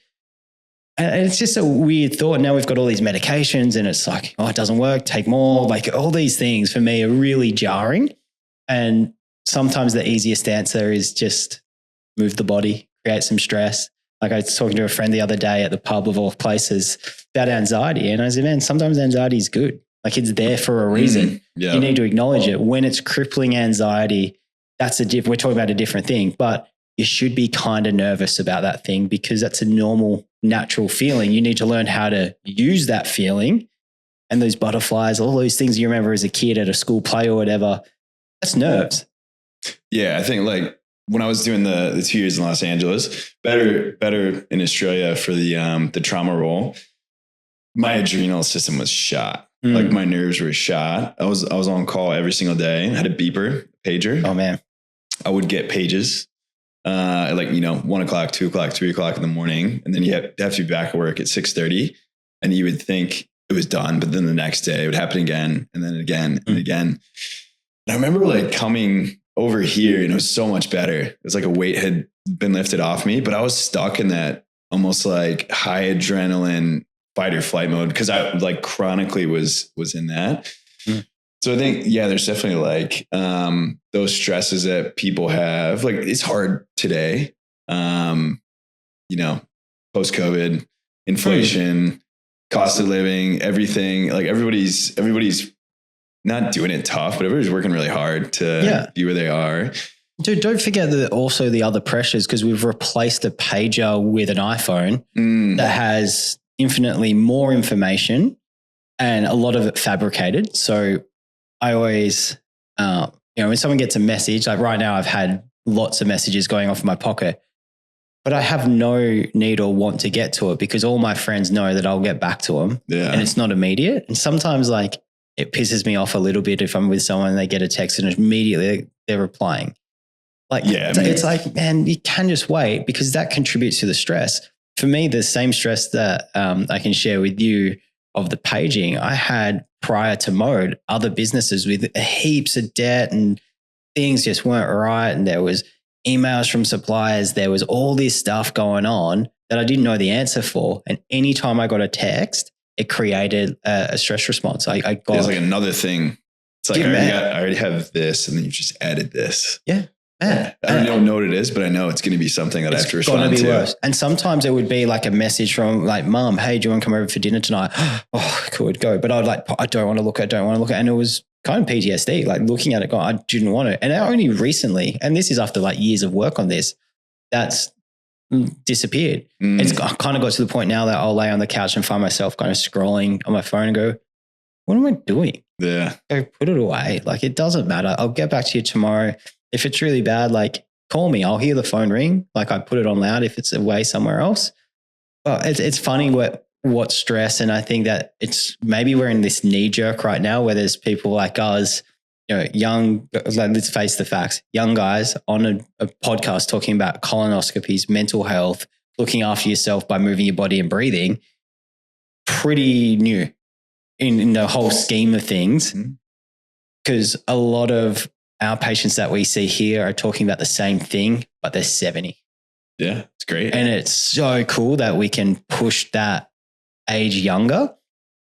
And it's just a weird thought. Now we've got all these medications and it's like, it doesn't work, take more. Like all these things for me are really jarring. And sometimes the easiest answer is just move the body, create some stress. Like I was talking to a friend the other day at the pub of all places about anxiety. And I said, man, sometimes anxiety is good. Like it's there for a reason. You need to acknowledge it. When it's crippling anxiety, we're talking about a different thing, but you should be kind of nervous about that thing because that's a normal, natural feeling. You need to learn how to use that feeling and those butterflies, all those things you remember as a kid at a school play or whatever. That's nerves. Yeah. I think like when I was doing the 2 years in Los Angeles, better in Australia for the trauma role, my adrenal system was shot. Like my nerves were shot. I was on call every single day. I had a pager. Oh man. I would get pages. At 1 o'clock, 2 o'clock, 3 o'clock in the morning. And then you have to be back at work at 6:30 and you would think it was done. But then the next day it would happen again and then again and again. And I remember like coming over here and it was so much better. It was like a weight had been lifted off me, but I was stuck in that almost like high adrenaline fight or flight mode because I like chronically was in that. So I think, there's definitely like those stresses that people have. Like it's hard today, post-COVID, inflation, cost of living, everything. Like everybody's not doing it tough, but everybody's working really hard to be where they are. Dude, don't forget that also the other pressures because we've replaced a pager with an iPhone that has infinitely more information and a lot of it fabricated. So I always, when someone gets a message, like right now I've had lots of messages going off in my pocket, but I have no need or want to get to it because all my friends know that I'll get back to them and it's not immediate. And sometimes like it pisses me off a little bit if I'm with someone and they get a text and immediately they're replying. Like, it's like, man, you can just wait because that contributes to the stress. For me, the same stress that I can share with you of the paging, I had prior to Mode, other businesses with heaps of debt and things just weren't right. And there was emails from suppliers. There was all this stuff going on that I didn't know the answer for. And anytime I got a text, it created a stress response. I got There's like another thing. It's like, I already have this and then you just added this. Yeah. Man. I don't know what it is, but I know it's going to be something that I have to respond to. Worse. And sometimes it would be like a message from like, Mom, hey, do you want to come over for dinner tonight? Oh, could go. But I don't want to look at it. And it was kind of PTSD, like looking at it going, I didn't want it. And only recently, and this is after like years of work on this, that's disappeared. It's kind of got to the point now that I'll lay on the couch and find myself kind of scrolling on my phone and go, what am I doing? Yeah. Go put it away. Like, it doesn't matter. I'll get back to you tomorrow. If it's really bad, like, call me. I'll hear the phone ring. Like, I put it on loud if it's away somewhere else. But it's funny what stress. And I think that it's maybe we're in this knee jerk right now where there's people like us, you know, young, like, let's face the facts, young guys on a podcast talking about colonoscopies, mental health, looking after yourself by moving your body and breathing. Pretty new in the whole scheme of things, because a lot of our patients that we see here are talking about the same thing, but they're 70. Yeah, it's great. And it's so cool that we can push that age younger,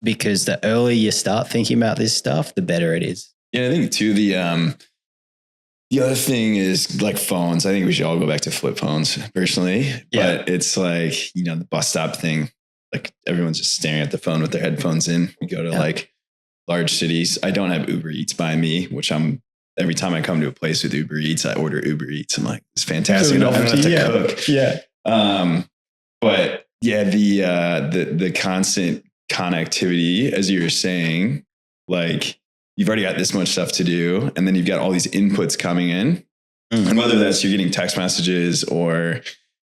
because the earlier you start thinking about this stuff, the better it is. Yeah, I think too, the other thing is like phones. I think we should all go back to flip phones personally, but it's like, you know, the bus stop thing, like everyone's just staring at the phone with their headphones in. We go to like large cities. I don't have Uber Eats by me, which every time I come to a place with Uber Eats, I order Uber Eats. I'm like, it's fantastic. I don't have to cook. Yeah. But yeah, the constant connectivity, as you were saying, like you've already got this much stuff to do, and then you've got all these inputs coming in, and whether that's you're getting text messages or,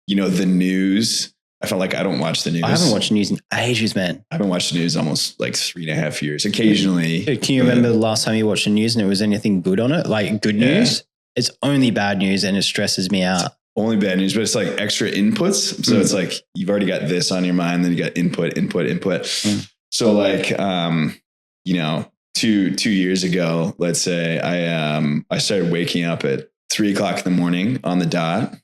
you know, the news. I felt like I don't watch the news. I haven't watched news in ages, man. I haven't watched the news almost like 3.5 years. Occasionally. Dude, can you remember the last time you watched the news and there was anything good on it? Like good news? It's only bad news and it stresses me out. Only bad news, but it's like extra inputs. So it's like you've already got this on your mind, then you got input. So like, you know, two years ago, let's say I started waking up at 3:00 in the morning on the dot,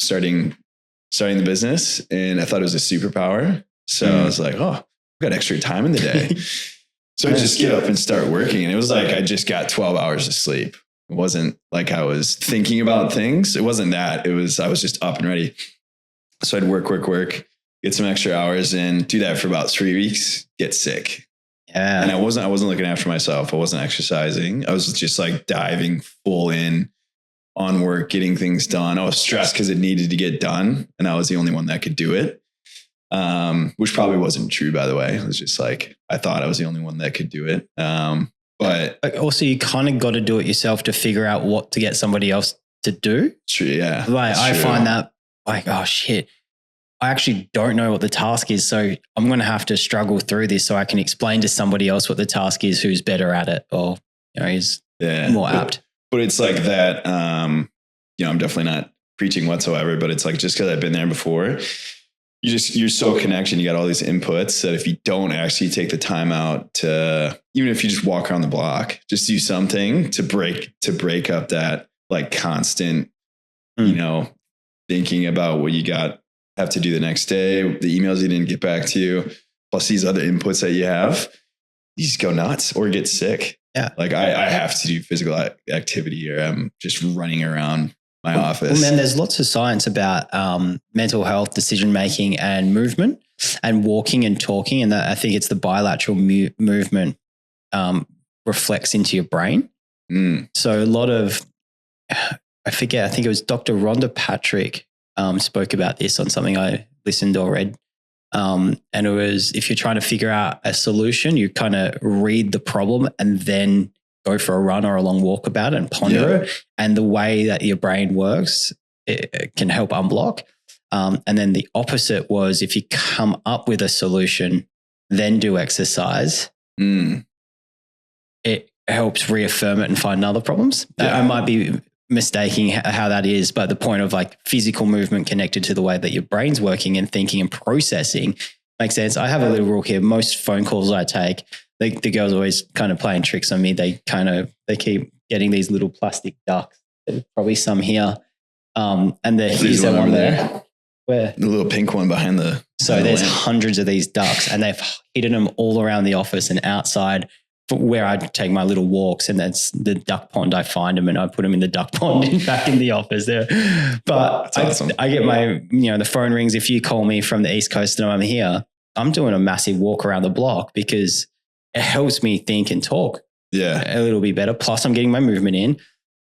starting the business, and I thought it was a superpower. So I was like, oh, I've got extra time in the day. So I just get up and start working. And it was like, I just got 12 hours of sleep. It wasn't like I was thinking about things. It wasn't that. I was just up and ready. So I'd work, get some extra hours in, do that for about 3 weeks, get sick. Yeah. And I wasn't looking after myself. I wasn't exercising. I was just like diving full in on work, getting things done. I was stressed because it needed to get done, and I was the only one that could do it. Which probably wasn't true, by the way. It was just like, I thought I was the only one that could do it. But also you kind of got to do it yourself to figure out what to get somebody else to do. True. Yeah. Like I find that like, oh shit, I actually don't know what the task is. So I'm going to have to struggle through this so I can explain to somebody else what the task is who's better at it, or, you know, is more apt. But it's like that, you know, I'm definitely not preaching whatsoever, but it's like, just because I've been there before, you're so connected. You got all these inputs that if you don't actually take the time out to, even if you just walk around the block, just do something to break up that like constant, you know, thinking about what you have to do the next day, the emails you didn't get back to you, plus these other inputs that you have, you just go nuts or get sick. Yeah. Like I have to do physical activity, or I'm just running around my office. Well, man, there's lots of science about mental health, decision-making and movement and walking and talking. And that, I think it's the bilateral movement reflects into your brain. So a lot of, I forget, I think it was Dr. Rhonda Patrick spoke about this on something I listened or read. And it was, if you're trying to figure out a solution, you kind of read the problem and then go for a run or a long walk about it and ponder it. And the way that your brain works, it can help unblock. And then the opposite was, if you come up with a solution, then do exercise, it helps reaffirm it and find other problems. I might be mistaking how that is, but the point of like physical movement connected to the way that your brain's working and thinking and processing makes sense. I have a little rule here. Most phone calls I take, the girls always kind of playing tricks on me. They keep getting these little plastic ducks. There's probably some here. And here's that one there. Where? The little pink one behind the... So there's hundreds of these ducks, and they've hidden them all around the office and outside where I take my little walks, and that's the duck pond. I find them and I put them in the duck pond back in the office there. But awesome. I get my, the phone rings. If you call me from the East Coast and I'm here, I'm doing a massive walk around the block because it helps me think and talk. Yeah. a little bit better. Plus I'm getting my movement in,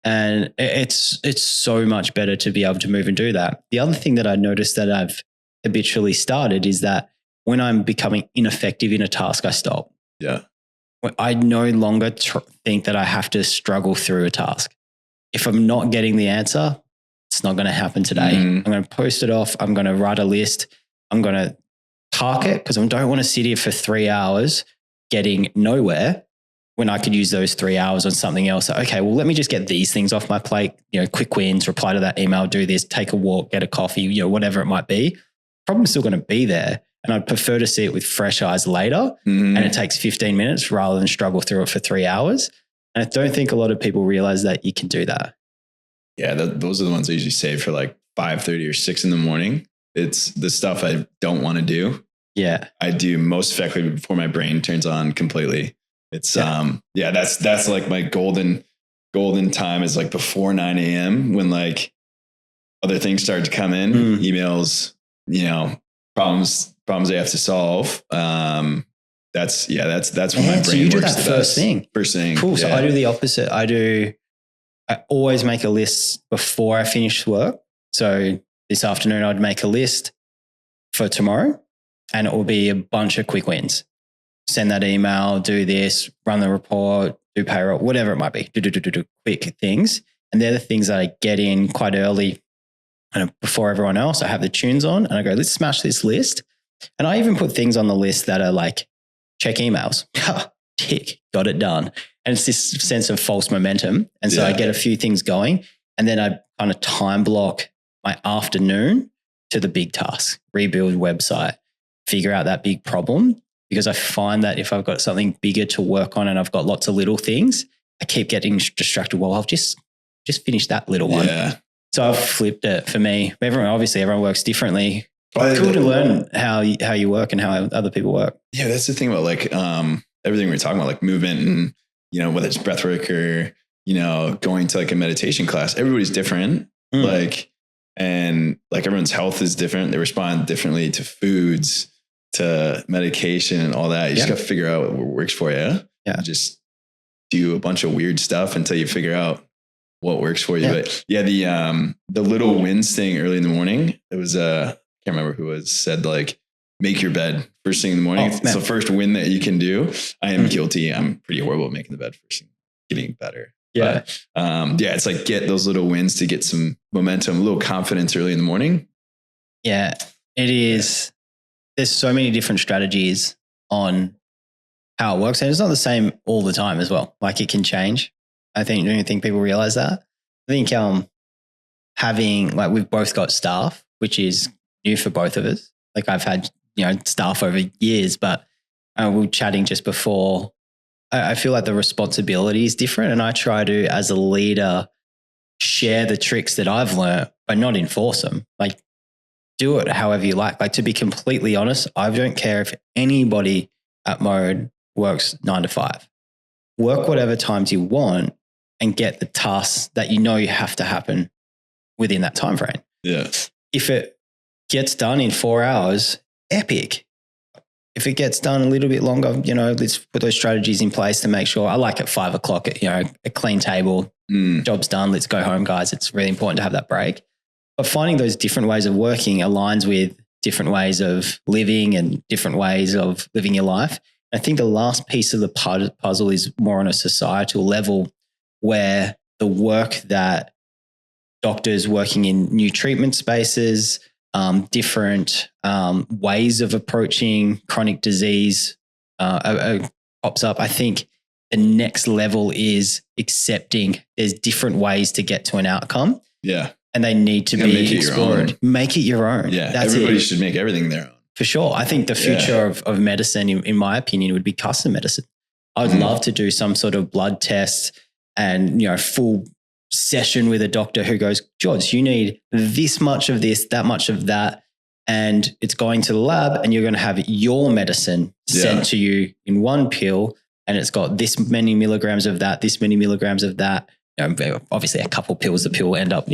and it's so much better to be able to move and do that. The other thing that I noticed that I've habitually started is that when I'm becoming ineffective in a task, I stop. Yeah. I no longer think that I have to struggle through a task. If I'm not getting the answer, it's not going to happen today. I'm going to post it off. I'm going to write a list. I'm going to park it because I don't want to sit here for 3 hours getting nowhere when I could use those 3 hours on something else. Okay, well, let me just get these things off my plate, quick wins, reply to that email, do this, take a walk, get a coffee, whatever it might be. Problem's still going to be there. And I'd prefer to see it with fresh eyes later. And it takes 15 minutes rather than struggle through it for 3 hours. And I don't think a lot of people realize that you can do that. Yeah, those are the ones I usually save for like 5:30 or 6 in the morning. It's the stuff I don't want to do. Yeah. I do most effectively before my brain turns on completely. It's that's like my golden time is like before 9 a.m. when like other things start to come in, emails, problems I have to solve. That's when my brain so you do works that the first best. First thing. Cool. So I do the opposite. I always make a list before I finish work. So this afternoon I'd make a list for tomorrow, and it will be a bunch of quick wins. Send that email, do this, run the report, do payroll, whatever it might be. Do quick things. And they're the things that I get in quite early and before everyone else. I have the tunes on and I go, let's smash this list. And I even put things on the list that are like, check emails. Tick, got it done. And it's this sense of false momentum. And so I get a few things going, and then I kind of time block my afternoon to the big task, rebuild website, figure out that big problem. Because I find that if I've got something bigger to work on and I've got lots of little things, I keep getting distracted. Well, I'll just finish that little one. Yeah. So I've flipped it for me. Everyone works differently. It's cool to learn how you work and how other people work. Yeah, that's the thing about like everything we're talking about, like movement and whether it's breathwork or going to like a meditation class. Everybody's different. Like, and like everyone's health is different. They respond differently to foods, to medication, and all that. You just got to figure out what works for you. Yeah, just do a bunch of weird stuff until you figure out what works for you. But the little wins thing early in the morning. It was I can't remember who said like, make your bed first thing in the morning. It's the first win that you can do. I am guilty. I'm pretty horrible at making the bed first thing, getting better. Yeah. But, it's like get those little wins to get some momentum, a little confidence early in the morning. Yeah, it is. There's so many different strategies on how it works. And it's not the same all the time as well. Like it can change. Don't you think people realize that? I think having, like, we've both got staff, which is new for both of us. Like I've had, staff over years, but we were chatting just before. I feel like the responsibility is different. And I try to, as a leader, share the tricks that I've learned, but not enforce them. Like, do it however you like. Like, to be completely honest, I don't care if anybody at Mode works 9 to 5. Work whatever times you want and get the tasks that you have to happen within that time frame. Yeah. If it gets done in 4 hours, epic. If it gets done a little bit longer, let's put those strategies in place to make sure. I like at 5 o'clock, a clean table, job's done. Let's go home, guys. It's really important to have that break. But finding those different ways of working aligns with different ways of living and different ways of living your life. I think the last piece of the puzzle is more on a societal level, where the work that doctors working in new treatment spaces, different ways of approaching chronic disease pops up. I think the next level is accepting there's different ways to get to an outcome. Yeah. And they need to be explored. Make it your own. Yeah. Everybody should make everything their own. For sure. I think the future of medicine, in my opinion, would be custom medicine. I'd love to do some sort of blood test and, full session with a doctor who goes, George, you need this much of this, that much of that. And it's going to the lab and you're going to have your medicine sent to you in one pill. And it's got this many milligrams of that, this many milligrams of that. Obviously a couple pills, the pill will end up,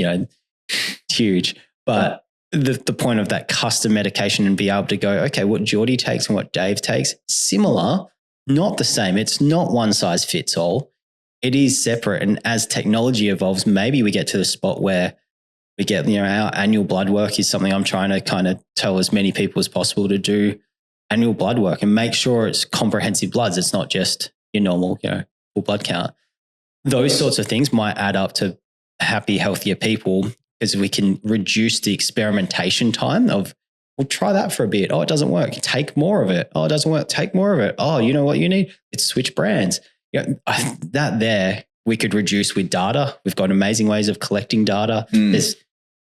huge. But the point of that custom medication and be able to go, okay, what Jordy takes and what Dave takes, similar, not the same. It's not one size fits all. It is separate. And as technology evolves, maybe we get to the spot where we get, our annual blood work is something I'm trying to kind of tell as many people as possible to do annual blood work and make sure it's comprehensive bloods. It's not just your normal, full blood count. Those sorts of things might add up to happy, healthier people because we can reduce the experimentation time of, we'll try that for a bit. Oh, it doesn't work. Take more of it. Oh, it doesn't work. Take more of it. Oh, you know what you need? Let's switch brands. That there we could reduce with data. We've got amazing ways of collecting data. There's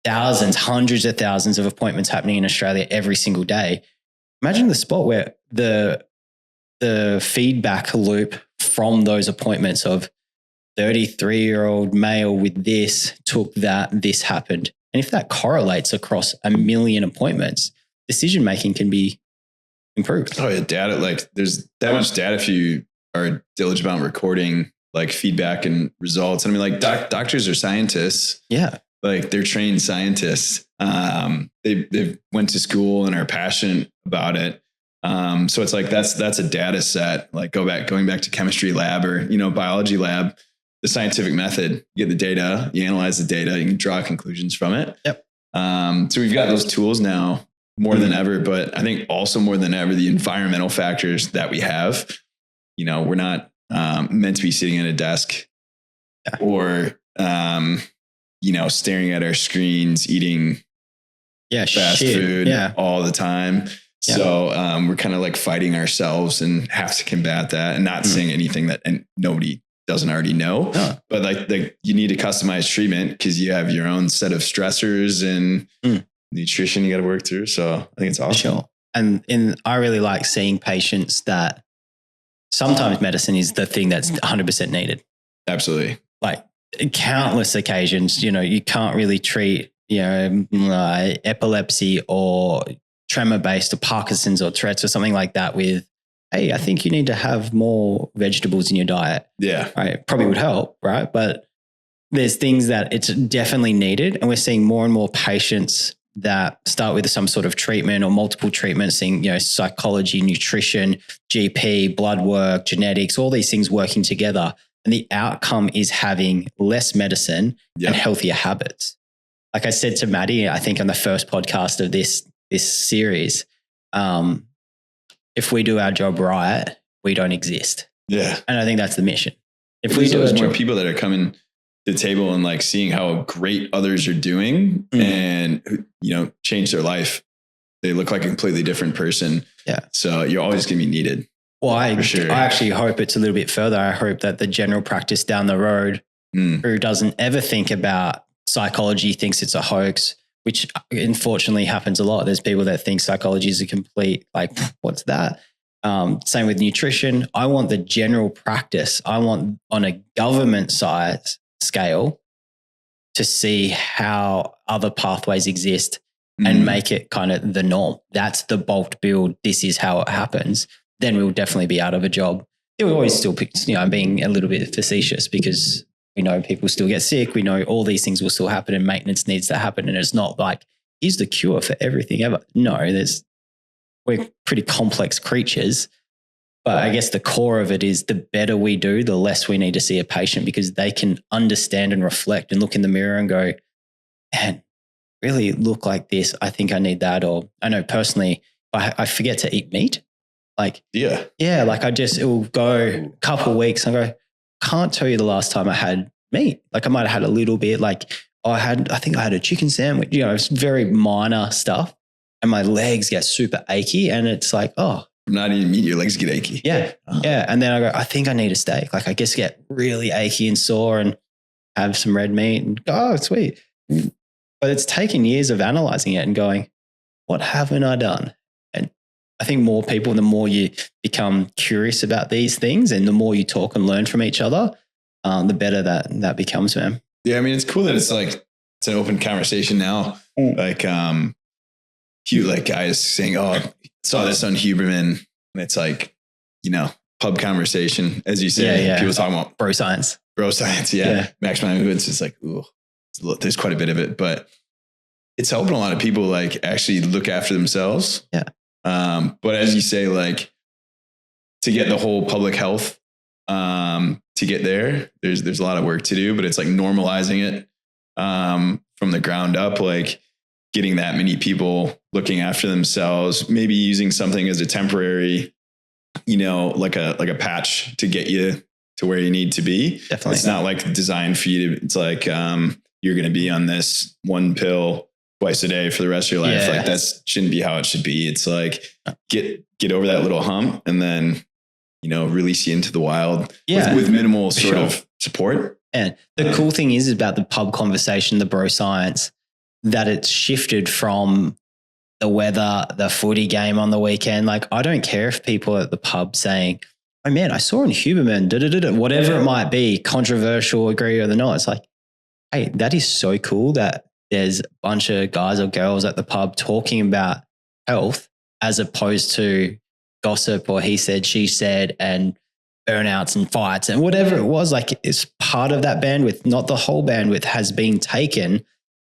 thousands, hundreds of thousands of appointments happening in Australia every single day. Imagine the spot where the feedback loop from those appointments of 33-year-old male with this took that, this happened. And if that correlates across 1 million appointments, decision-making can be improved. Oh yeah, data, like there's that much data if you are diligent about recording like feedback and results. And I mean, like doctors are scientists. Yeah. Like they're trained scientists. They went to school and are passionate about it. So it's like, that's a data set, like going back to chemistry lab or, biology lab, the scientific method, you get the data, you analyze the data, you can draw conclusions from it. Yep. So we've got those tools now more than ever, but I think also more than ever, the environmental factors that we have, we're not meant to be sitting at a desk or, staring at our screens, eating fast food all the time. Yeah. So we're kind of like fighting ourselves and have to combat that and not saying anything that nobody doesn't already know. But like you need a customized treatment because you have your own set of stressors and nutrition you got to work through. So I think it's awesome. Sure. And I really like seeing patients that sometimes medicine is the thing that's 100% needed. Absolutely. Like countless occasions, you can't really treat, epilepsy or tremor-based or Parkinson's or Tourette's or something like that with, hey, I think you need to have more vegetables in your diet. Yeah. Right. Probably would help, right? But there's things that it's definitely needed. And we're seeing more and more patients that start with some sort of treatment or multiple treatments, seeing, psychology, nutrition, GP, blood work, genetics, all these things working together. And the outcome is having less medicine and healthier habits. Like I said to Maddie, I think on the first podcast of this series, if we do our job right, we don't exist. Yeah. And I think that's the mission. If we do, there's more people that are coming to the table and like seeing how great others are doing and, change their life. They look like a completely different person. Yeah. So you're always going to be needed. Well, I actually hope it's a little bit further. I hope that the general practice down the road who doesn't ever think about psychology, thinks it's a hoax, which unfortunately happens a lot. There's people that think psychology is a complete, like, what's that? Same with nutrition. I want the general practice. I want on a government size scale to see how other pathways exist and make it kind of the norm. That's the bulk build. This is how it happens. Then we'll definitely be out of a job. It will always still, I'm being a little bit facetious because we know people still get sick. We know all these things will still happen and maintenance needs to happen. And it's not like, here's the cure for everything ever. No, we're pretty complex creatures. But I guess the core of it is the better we do, the less we need to see a patient because they can understand and reflect and look in the mirror and go, man, really look like this. I think I need that. Or I know personally, I forget to eat meat. Like, like it will go a couple of weeks and I go, can't tell you the last time I had meat. Like I might have had a little bit, like I think I had a chicken sandwich, it's very minor stuff and my legs get super achy and it's like, oh. I'm not eating meat, your legs get achy. Yeah. Oh. Yeah. And then I go, I think I need a steak. Like I guess get really achy and sore and have some red meat and go, oh, sweet. But it's taken years of analyzing it and going, what haven't I done? And I think more people, the more you become curious about these things and the more you talk and learn from each other, the better that becomes, man. Yeah. I mean, it's cool that it's an open conversation now. Like, guys saying, oh, saw this on Huberman. And it's like, pub conversation, as you say, people talking about bro science. Yeah. Maximum goods. It's like, ooh, there's quite a bit of it, but it's helping a lot of people like actually look after themselves. Yeah. But as you say, like to get the whole public health, to get there, there's a lot of work to do, but it's like normalizing it, from the ground up, like getting that many people looking after themselves, maybe using something as a temporary, like a patch to get you to where you need to be. Definitely. It's not like designed for you to, it's like, you're going to be on this one pill twice a day for the rest of your life. Yeah. Like that shouldn't be how it should be. It's like, get over that little hump and then, release you into the wild with minimal sort of support. And the cool thing is about the pub conversation, the bro science, that it's shifted from the weather, the footy game on the weekend. Like, I don't care if people at the pub saying, oh man, I saw in Huberman, whatever it might be, controversial, agree or not. It's like, hey, that is so cool that there's a bunch of guys or girls at the pub talking about health as opposed to gossip or he said, she said, and burnouts and fights and whatever it was. Like, it's part of that bandwidth, not the whole bandwidth, has been taken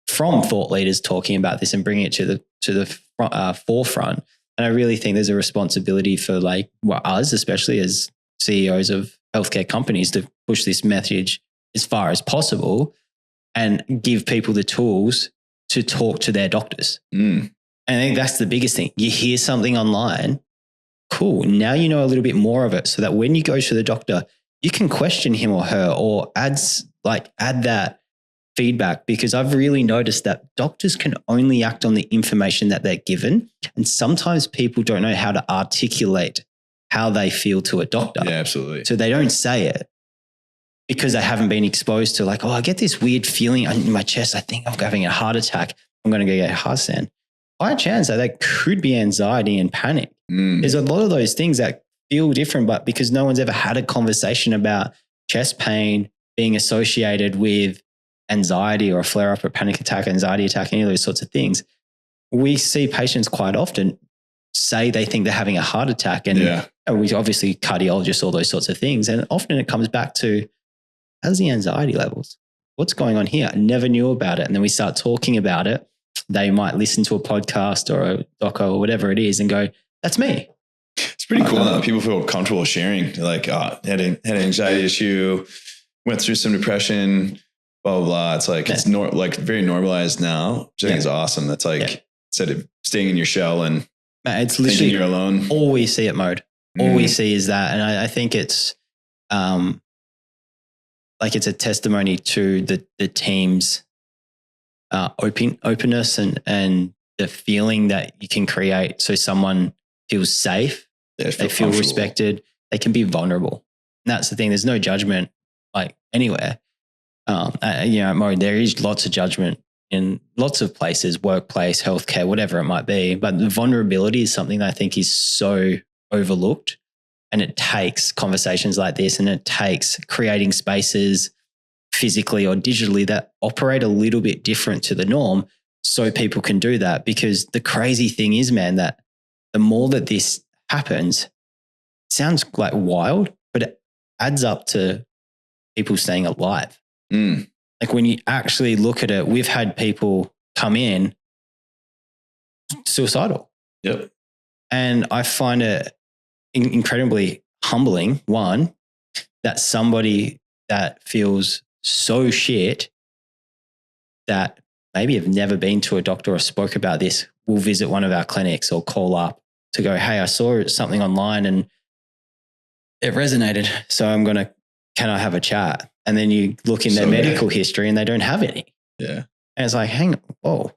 from thought leaders talking about this and bringing it to the forefront. And I really think there's a responsibility for us, especially as CEOs of healthcare companies, to push this message as far as possible and give people the tools to talk to their doctors. And I think that's the biggest thing. You hear something online, cool. Now you know a little bit more of it so that when you go to the doctor, you can question him or her or add that feedback, because I've really noticed that doctors can only act on the information that they're given. And sometimes people don't know how to articulate how they feel to a doctor. Yeah, absolutely. So they don't say it because they haven't been exposed to I get this weird feeling in my chest. I think I'm having a heart attack. I'm going to go get a heart scan. High chance that could be anxiety and panic. There's a lot of those things that feel different, but because no one's ever had a conversation about chest pain being associated with anxiety or a flare up or panic attack, anxiety attack, any of those sorts of things, we see patients quite often say they think they're having a heart attack. And we obviously cardiologists, all those sorts of things. And often it comes back to, how's the anxiety levels? What's going on here? I never knew about it. And then we start talking about it. They might listen to a podcast or a doco or whatever it is and go, that's me. It's pretty cool that people feel comfortable sharing. Like, had an anxiety issue, went through some depression, blah, blah, blah. It's like, it's very normalized now, which I think is awesome. That's instead of staying in your shell and it's literally you're alone. All we see at Mode, all we see is that. And I think it's it's a testimony to the team's openness and the feeling that you can create so someone feels safe, they feel respected, they can be vulnerable. And that's the thing. There's no judgment anywhere. At Mode, there is lots of judgment in lots of places, workplace, healthcare, whatever it might be. But the vulnerability is something that I think is so overlooked. And it takes conversations like this, and it takes creating spaces physically or digitally that operate a little bit different to the norm so people can do that. Because the crazy thing is, man, that the more that this happens, it sounds like wild, but it adds up to people staying alive. Like, when you actually look at it, we've had people come in suicidal. Yep. And I find it incredibly humbling, one, that somebody that feels so shit that maybe have never been to a doctor or spoke about this will visit one of our clinics or call up to go, hey, I saw something online and it resonated. So can I have a chat? And then you look in their medical history and they don't have any. Yeah. And it's like, hang on, whoa,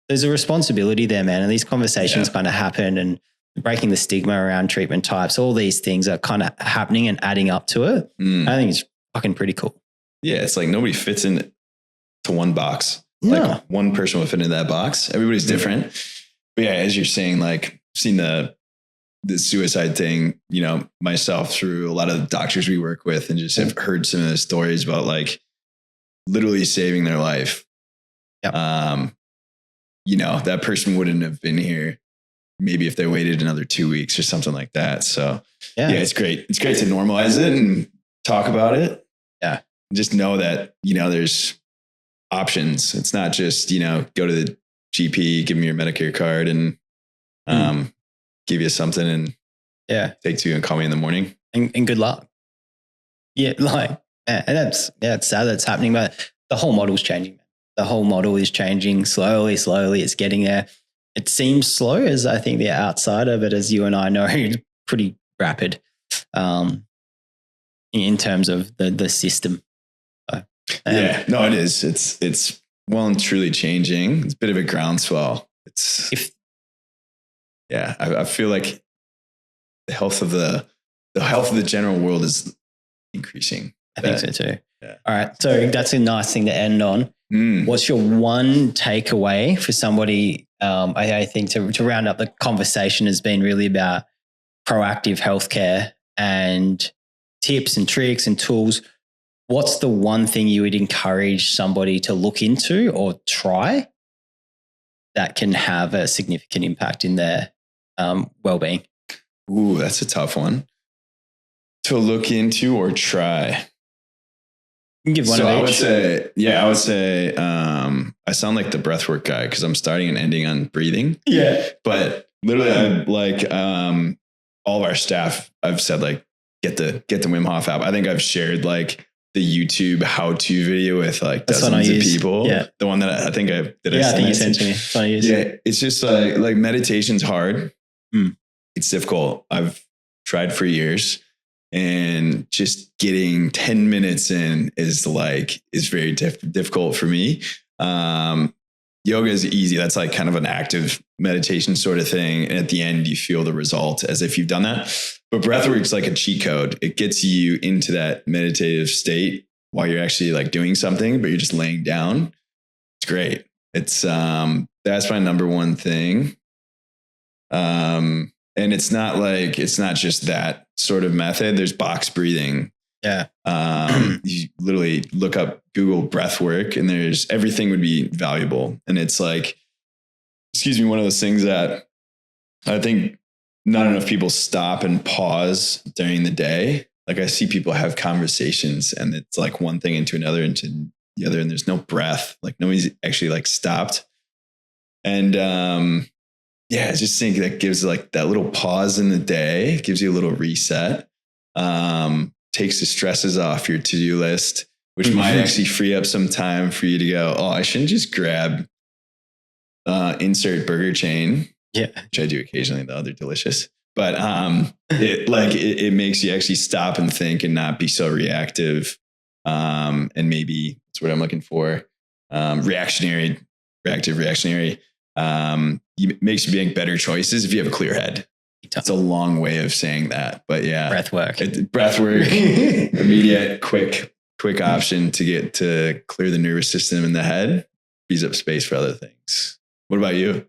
there's a responsibility there, man. And these conversations kind of happen, and breaking the stigma around treatment types, all these things are kind of happening and adding up to it. I think it's fucking pretty cool. Yeah. It's like nobody fits in to one box. No. Like one person will fit into that box. Everybody's different. But yeah, as you're saying, I've seen the suicide thing, myself through a lot of the doctors we work with, and just have heard some of the stories about literally saving their life. Yep. That person wouldn't have been here maybe if they waited another 2 weeks or something like that. So yeah, it's great. It's great to normalize it and talk about it. Yeah. Just know that, there's options. It's not just, go to the GP, give me your Medicare card and, give you something and Yeah. Take 2 and call me in the morning. And good luck. Yeah. And it's sad that's happening, but the whole model's changing. The whole model is changing slowly. It's getting there. It seems slow as I think the outsider, but as you and I know, it's pretty rapid in terms of the system. So, it is. It's well and truly changing. It's a bit of a groundswell. I feel like the health of the general world is increasing. I think so too. Yeah. All right. So that's a nice thing to end on. What's your one takeaway for somebody? I think to round up the conversation has been really about proactive healthcare and tips and tricks and tools. What's the one thing you would encourage somebody to look into or try that can have a significant impact in their well-being? Ooh, that's a tough one to look into or try. Give one of each. I would say, I sound like the breathwork guy because I'm starting and ending on breathing. Yeah. But literally, I'm like, all of our staff, I've said like, get the Wim Hof app. I think I've shared like the YouTube how-to video with like dozens of people. Yeah. The one that I think I did. Yeah, I think you sent to me. It's one I use. Yeah. It's just like meditation's hard. It's difficult. I've tried for years. And just getting 10 minutes in is very difficult for me. Yoga is easy. That's like kind of an active meditation sort of thing. And at the end, you feel the result as if you've done that. But breathwork is like a cheat code. It gets you into that meditative state while you're actually like doing something, but you're just laying down. It's great. It's that's my number one thing. And it's not just that sort of method. There's box breathing. Yeah. You literally look up Google breath work and everything would be valuable. And it's like, one of those things that I think not enough people stop and pause during the day. Like I see people have conversations and it's like one thing into another, into the other, and there's no breath. Like nobody's actually like stopped. And, I just think that gives like that little pause in the day, gives you a little reset, takes the stresses off your to-do list, which might actually free up some time for you to go, I shouldn't just grab insert burger chain. Yeah. Which I do occasionally though. They're delicious. But it makes you actually stop and think and not be so reactive. And maybe that's what I'm looking for. Reactionary. It makes you make better choices if you have a clear head. It's a long way of saying that, but yeah. Breath work, immediate, quick option to get to clear the nervous system in the head, frees up space for other things. What about you?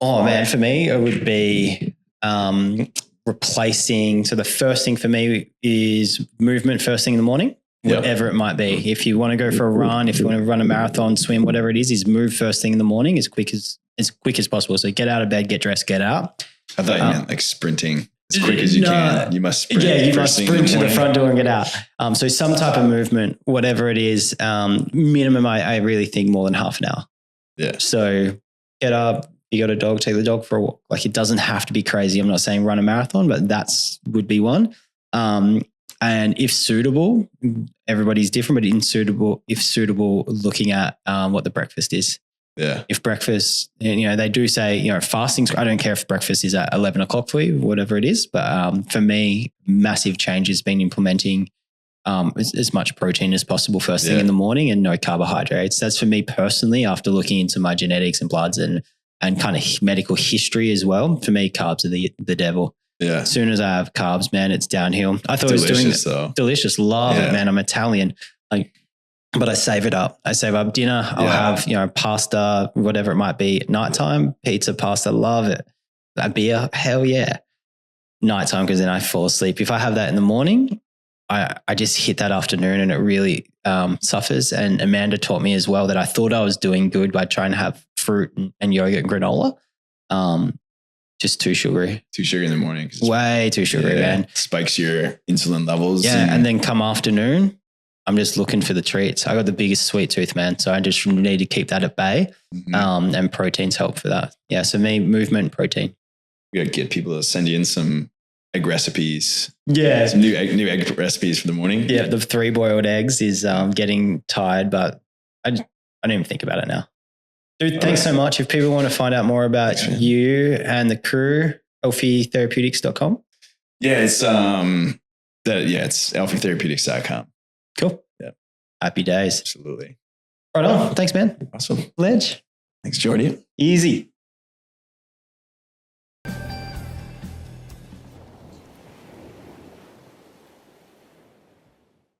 Oh man, for me, it would be replacing. So the first thing for me is movement first thing in the morning. Whatever it might be. If you want to go for a run, if you want to run a marathon, swim, whatever it is move first thing in the morning as quick as possible. So get out of bed, get dressed, get out. I thought you meant like sprinting as quick as you can. You must sprint. Yeah, you must sprint to the front door and get out. So some type of movement, whatever it is, minimum, I really think more than half an hour. Yeah. So get up, you got a dog, take the dog for a walk. Like it doesn't have to be crazy. I'm not saying run a marathon, but would be one. And if suitable, everybody's different, but if suitable, looking at what the breakfast is. Yeah. If breakfast, they do say, fasting, I don't care if breakfast is at 11 o'clock for you, whatever it is. But for me, massive change has been implementing as much protein as possible first thing in the morning and no carbohydrates. That's for me personally, after looking into my genetics and bloods and kind of medical history as well. For me, carbs are the devil. Yeah. As soon as I have carbs, man, it's downhill. I thought delicious, it was delicious. Love it, man. I'm Italian. But I save it up. I save up dinner. I'll have, pasta, whatever it might be. Nighttime, pizza, pasta, love it. A beer, hell yeah. Nighttime, because then I fall asleep. If I have that in the morning, I just hit that afternoon and it really suffers. And Amanda taught me as well that I thought I was doing good by trying to have fruit and yogurt and granola. Just too sugary. Too sugary in the morning. Way too sugary, man. Spikes your insulin levels. Yeah, and then come afternoon, I'm just looking for the treats. I got the biggest sweet tooth, man. So I just need to keep that at bay. And proteins help for that. Yeah. So me, movement, protein. we gotta get people to send you in some egg recipes. Yeah. Some new egg recipes for the morning. Yeah. The 3 boiled eggs is getting tired, but I don't even think about it now. Dude, thanks so much. If people want to find out more about you and the crew, alfietherapeutics.com. Yeah, it's it's alfietherapeutics.com. Cool. Yeah. Happy days. Absolutely. Right on. Thanks, man. Awesome. Ledge. Thanks, Jordy. Easy.